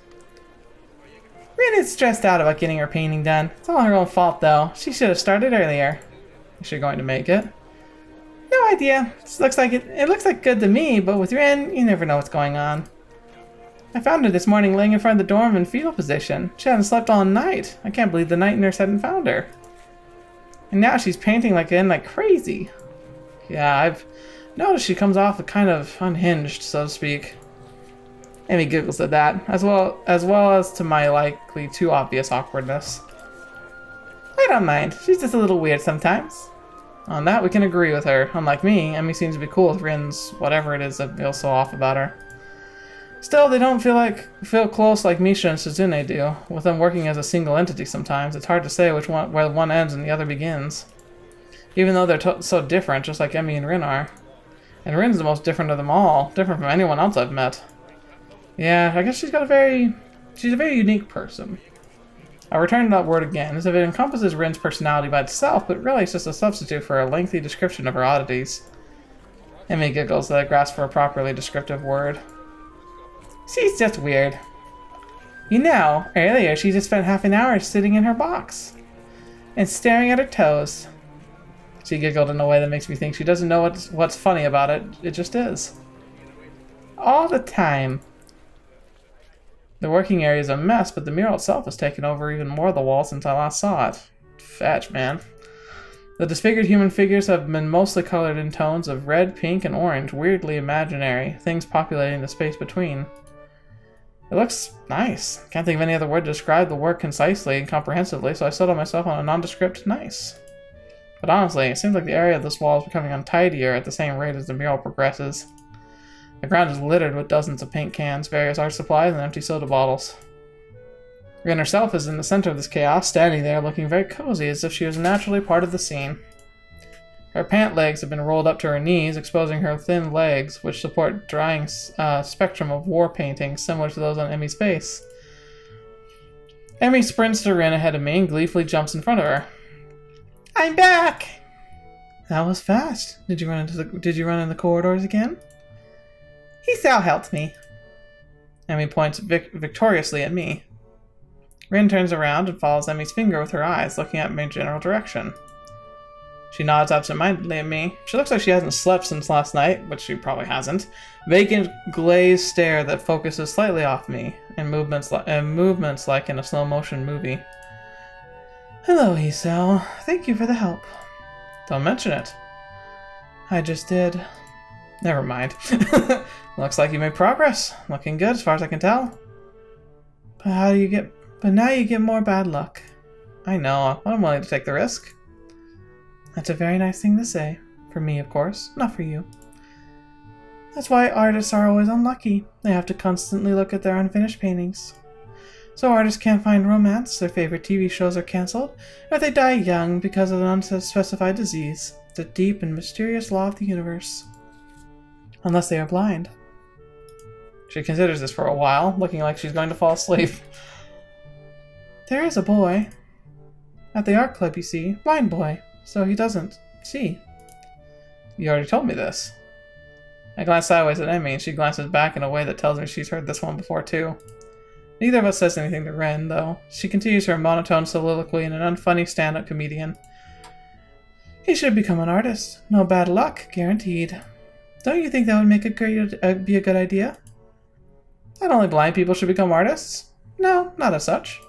Rin is stressed out about getting her painting done. It's all her own fault though. She should have started earlier. Is she going to make it? No idea. It looks like good to me, but with Rin, you never know what's going on. I found her this morning laying in front of the dorm in fetal position. She hadn't slept all night. I can't believe the night nurse hadn't found her. And now she's painting like crazy. Yeah, I've noticed she comes off kind of unhinged, so to speak. Amy giggles at that, as well as to my likely too obvious awkwardness. I don't mind. She's just a little weird sometimes. On that, we can agree with her. Unlike me, Emmy seems to be cool with Rin's whatever it is that feels so off about her. Still, they don't feel close like Misha and Suzune do. With them working as a single entity sometimes, it's hard to say where one ends and the other begins. Even though they're so different, just like Emmy and Rin are. And Rin's the most different of them all, different from anyone else I've met. Yeah, I guess she's a very unique person. I returned that word again, as if it encompasses Rin's personality by itself, but really it's just a substitute for a lengthy description of her oddities. Emmy giggles as I grasp for a properly descriptive word. She's just weird. You know, earlier she just spent half an hour sitting in her box and staring at her toes. She giggled in a way that makes me think she doesn't know what's funny about it. It just is. All the time. The working area is a mess, but the mural itself has taken over even more of the wall since I last saw it. Fetch, man. The disfigured human figures have been mostly colored in tones of red, pink, and orange, weirdly imaginary, things populating the space between. It looks nice. Can't think of any other word to describe the work concisely and comprehensively, so I settled myself on a nondescript nice. But honestly, it seems like the area of this wall is becoming untidier at the same rate as the mural progresses. The ground is littered with dozens of paint cans, various art supplies, and empty soda bottles. Rin herself is in the center of this chaos, standing there looking very cozy, as if she was naturally part of the scene. Her pant legs have been rolled up to her knees, exposing her thin legs, which support drying spectrum of war paintings similar to those on Emmy's face. Emmy sprints to Rin ahead of me and gleefully jumps in front of her. I'm back! That was fast. Did you run in the corridors again? Hisao helped me. Emmy points victoriously at me. Rin turns around and follows Emmy's finger with her eyes, looking at my general direction. She nods absent-mindedly at me. She looks like she hasn't slept since last night, which she probably hasn't. Vacant, glazed stare that focuses slightly off me, and movements like in a slow-motion movie. Hello, Hisao. Thank you for the help. Don't mention it. I just did. Never mind. Looks like you made progress. Looking good as far as I can tell. But now you get more bad luck. I know, I'm willing to take the risk. That's a very nice thing to say. For me, of course, not for you. That's why artists are always unlucky. They have to constantly look at their unfinished paintings. So artists can't find romance, their favorite TV shows are cancelled, or they die young because of an unspecified disease, the deep and mysterious law of the universe. Unless they are blind. She considers this for a while, looking like she's going to fall asleep. There is a boy. At the art club, you see. Blind boy. So he doesn't see. You already told me this. I glance sideways at Emmy, and she glances back in a way that tells me she's heard this one before, too. Neither of us says anything to Rin, though. She continues her monotone soliloquy in an unfunny stand-up comedian. He should become an artist. No bad luck, guaranteed. Don't you think that would be a good idea? That only blind people should become artists? No, not as such.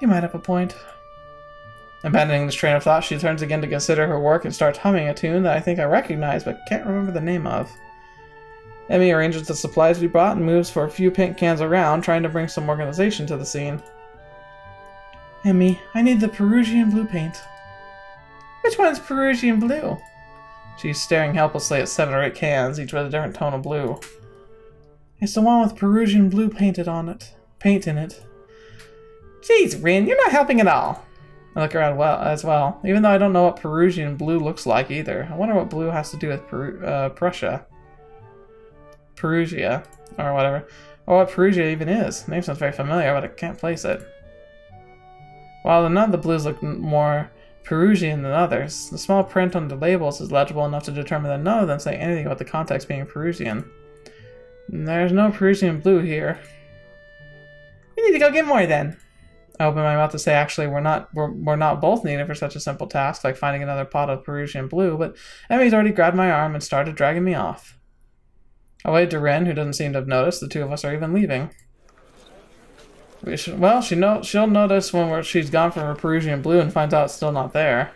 You might have a point. Abandoning this train of thought, she turns again to consider her work and starts humming a tune that I think I recognize but can't remember the name of. Emmy arranges the supplies we brought and moves for a few paint cans around, trying to bring some organization to the scene. Emmy, I need the Peruvian blue paint. Which one's Peruvian blue? She's staring helplessly at 7 or 8 cans, each with a different tone of blue. It's the one with Peruvian blue paint in it. Jeez, Rin, you're not helping at all. I look around as well, even though I don't know what Peruvian blue looks like either. I wonder what blue has to do with Prussia. Perugia, or whatever. Or what Perugia even is. The name sounds very familiar, but I can't place it. While none of the blues look more Peruvian than others, the small print on the labels is legible enough to determine that none of them say anything about the context being Peruvian. There's no Peruvian blue here. We need to go get more then. I open my mouth to say actually we're not both needed for such a simple task like finding another pot of Peruvian blue, but Emmy's already grabbed my arm and started dragging me off. I wave to Rin, who doesn't seem to have noticed the two of us are even leaving. She'll notice when she's gone from her Peruvian blue and finds out it's still not there.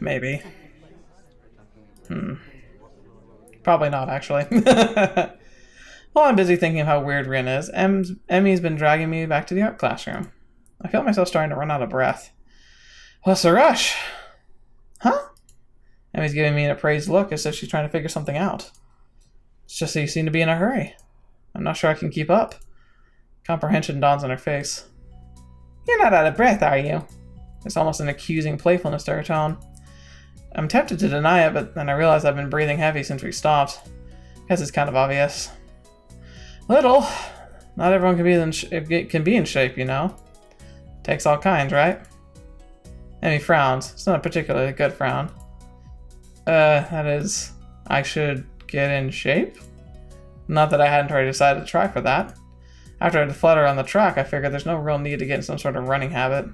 Maybe. Probably not, actually. While I'm busy thinking of how weird Rin is, Emmy's been dragging me back to the art classroom. I feel myself starting to run out of breath. What's the rush? Huh? Emmy's giving me an appraised look as if she's trying to figure something out. It's just that you seem to be in a hurry. I'm not sure I can keep up. Comprehension dawns on her face. You're not out of breath, are you? There's almost an accusing playfulness to her tone. I'm tempted to deny it, but then I realize I've been breathing heavy since we stopped. Guess it's kind of obvious. Little. Not everyone can be in shape, you know? Takes all kinds, right? And he frowns. It's not a particularly good frown. That is... I should get in shape? Not that I hadn't already decided to try for that. After I flutter on the track, I figured there's no real need to get in some sort of running habit.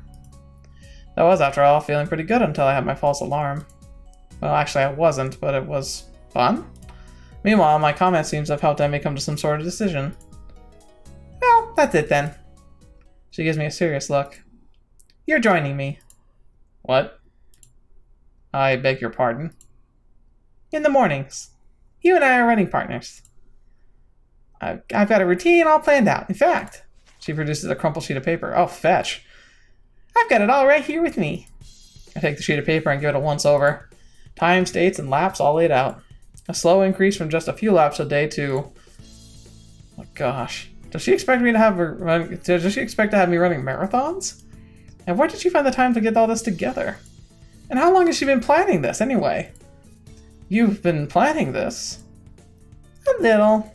I was, after all, feeling pretty good until I had my false alarm. Well, actually I wasn't, but it was fun. Meanwhile, my comment seems to have helped Emmy come to some sort of decision. Well, that's it then. She gives me a serious look. You're joining me. What? I beg your pardon? In the mornings. You and I are running partners. I've got a routine all planned out. In fact, she produces a crumpled sheet of paper. Oh, fetch. I've got it all right here with me. I take the sheet of paper and give it a once-over. Times, dates, and laps all laid out. A slow increase from just a few laps a day to... Oh, gosh. Does she expect me to have Does she expect to have me running marathons? And where did she find the time to get all this together? And how long has she been planning this, anyway? You've been planning this? A little.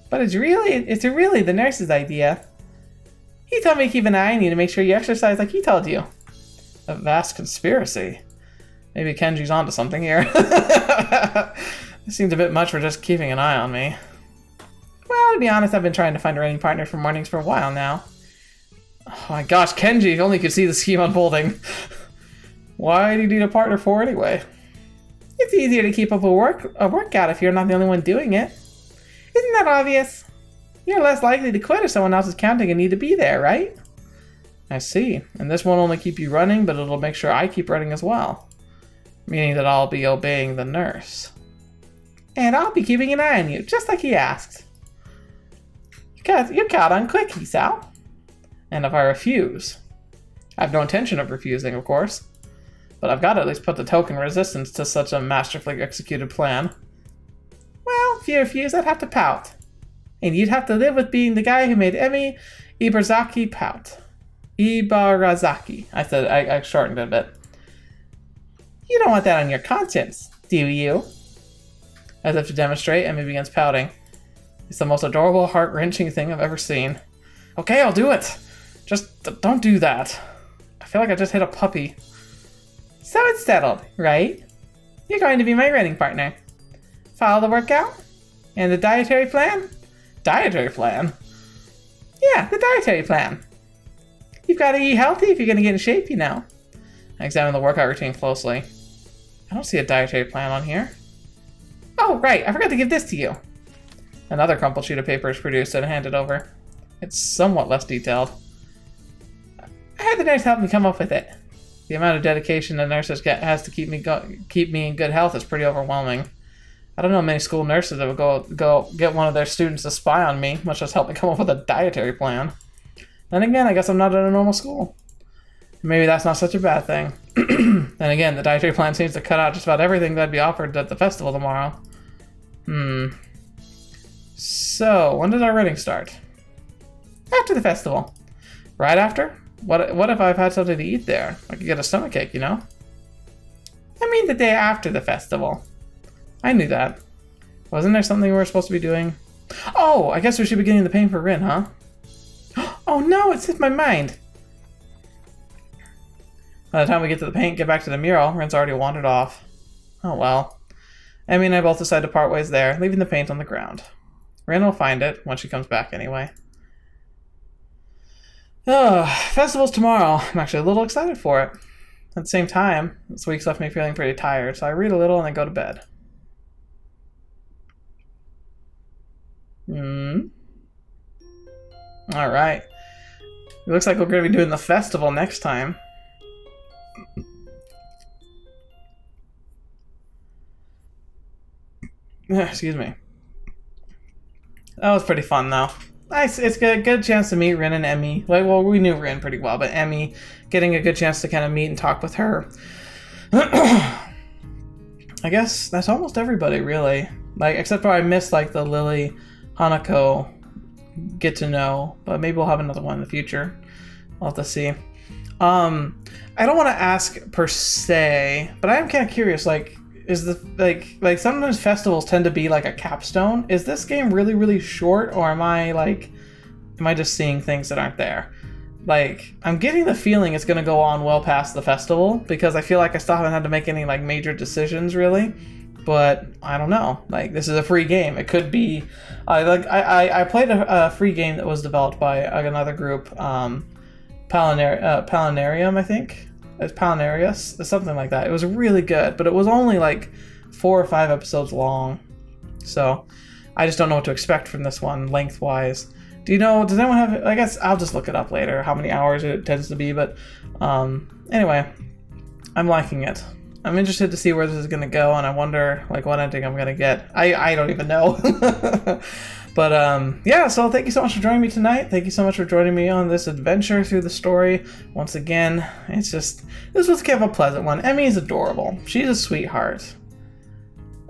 But it's really the nurse's idea. He told me to keep an eye on you to make sure you exercise like he told you. A vast conspiracy. Maybe Kenji's onto something here. This seems a bit much for just keeping an eye on me. Well, to be honest, I've been trying to find a running partner for mornings for a while now. Oh my gosh, Kenji, if only you could see the scheme unfolding. Why do you need a partner for anyway? It's easier to keep up a workout if you're not the only one doing it. Isn't that obvious? You're less likely to quit if someone else is counting and need to be there, right? I see. And this won't only keep you running, but it'll make sure I keep running as well. Meaning that I'll be obeying the nurse. And I'll be keeping an eye on you, just like he asked. You caught on quick, Hisao. And if I refuse... I have no intention of refusing, of course. But I've got to at least put the token resistance to such a masterfully executed plan. Well, if you refuse, I'd have to pout. And you'd have to live with being the guy who made Emi Ibarazaki pout. Ibarazaki. I shortened it a bit. You don't want that on your conscience, do you? As if to demonstrate, Emi begins pouting. It's the most adorable, heart-wrenching thing I've ever seen. Okay, I'll do it. Just don't do that. I feel like I just hit a puppy. So it's settled, right? You're going to be my running partner. Follow the workout? And the dietary plan? Dietary plan? Yeah, the dietary plan. You've got to eat healthy if you're going to get in shape, you know. I examine the workout routine closely. I don't see a dietary plan on here. Oh, right, I forgot to give this to you. Another crumpled sheet of paper is produced and handed over. It's somewhat less detailed. I had the nurse help me come up with it. The amount of dedication the nurse has to keep me in good health is pretty overwhelming. I don't know many school nurses that would go get one of their students to spy on me, much less help me come up with a dietary plan. Then again, I guess I'm not at a normal school. Maybe that's not such a bad thing. Then again, the dietary plan seems to cut out just about everything that'd be offered at the festival tomorrow. So, when does our running start? After the festival. Right after? What if I've had something to eat there? I could get a stomachache, you know? I mean the day after the festival. I knew that. Wasn't there something we were supposed to be doing? Oh, I guess we should be getting the paint for Rin, huh? Oh no, it slipped my mind. By the time we get to the paint, get back to the mural, Rin's already wandered off. Oh well. Emmy and I both decide to part ways there, leaving the paint on the ground. Rin will find it, when she comes back anyway. Oh, festival's tomorrow. I'm actually a little excited for it. At the same time, this week's left me feeling pretty tired, so I read a little and then go to bed. Alright. It looks like we're going to be doing the festival next time. Excuse me. That was pretty fun, though. Nice. It's a good chance to meet Rin and Emmy. Well, we knew Rin pretty well, but Emmy, getting a good chance to kind of meet and talk with her. I guess that's almost everybody, really. Like, except for I missed, like, the Lily, Hanako get to know, but maybe we'll have another one in the future. We'll have to see. I don't want to ask per se, but I am kind of curious, like, is the like sometimes festivals tend to be like a capstone. Is this game really, really short, or am I like am I just seeing things that aren't there? Like, I'm getting the feeling it's going to go on well past the festival, because I feel like I still haven't had to make any, like, major decisions, really. But I don't know. Like, this is a free game. It could be... I played a free game that was developed by another group, Palinarium, I think? It's Palinarius? Something like that. It was really good, but it was only, like, 4 or 5 episodes long. So, I just don't know what to expect from this one, lengthwise. Do you know, does anyone have... I guess I'll just look it up later, how many hours it tends to be, but... anyway, I'm liking it. I'm interested to see where this is going to go, and I wonder, like, what ending I'm going to get. I don't even know. But, yeah, so thank you so much for joining me tonight. Thank you so much for joining me on this adventure through the story. Once again, it's just... This was kind of a pleasant one. Emmy is adorable. She's a sweetheart.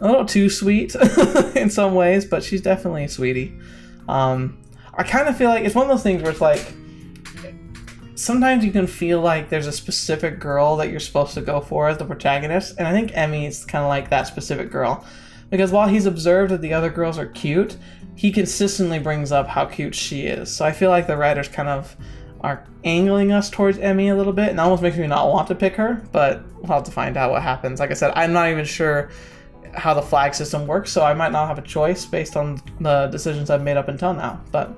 A little too sweet in some ways, but she's definitely a sweetie. I kind of feel like... It's one of those things where it's like... Sometimes you can feel like there's a specific girl that you're supposed to go for as the protagonist, and I think Emmy is kind of like that specific girl. Because while he's observed that the other girls are cute, he consistently brings up how cute she is. So I feel like the writers kind of are angling us towards Emmy a little bit, and it almost makes me not want to pick her, but we'll have to find out what happens. Like I said, I'm not even sure how the flag system works, so I might not have a choice based on the decisions I've made up until now, but...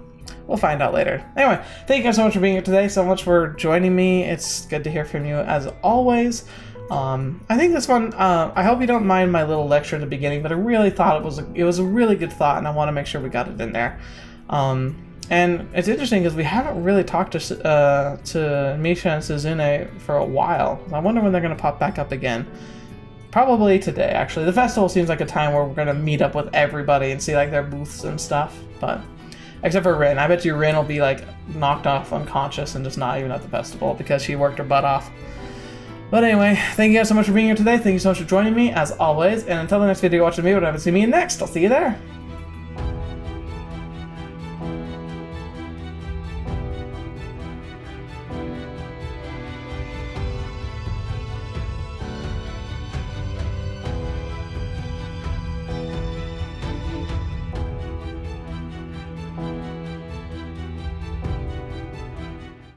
We'll find out later. Anyway, thank you guys so much for being here today, so much for joining me. It's good to hear from you as always. I think this one, I hope you don't mind my little lecture at the beginning, but I really thought it was a really good thought, and I want to make sure we got it in there. And it's interesting because we haven't really talked to Misha and Suzune for a while. I wonder when they're going to pop back up again. Probably today, actually. The festival seems like a time where we're going to meet up with everybody and see like their booths and stuff, but... Except for Rin. I bet you Rin will be, like, knocked off unconscious and just not even at the festival because she worked her butt off. But anyway, thank you guys so much for being here today. Thank you so much for joining me, as always. And until the next video, watch the video, whatever, see me next. I'll see you there.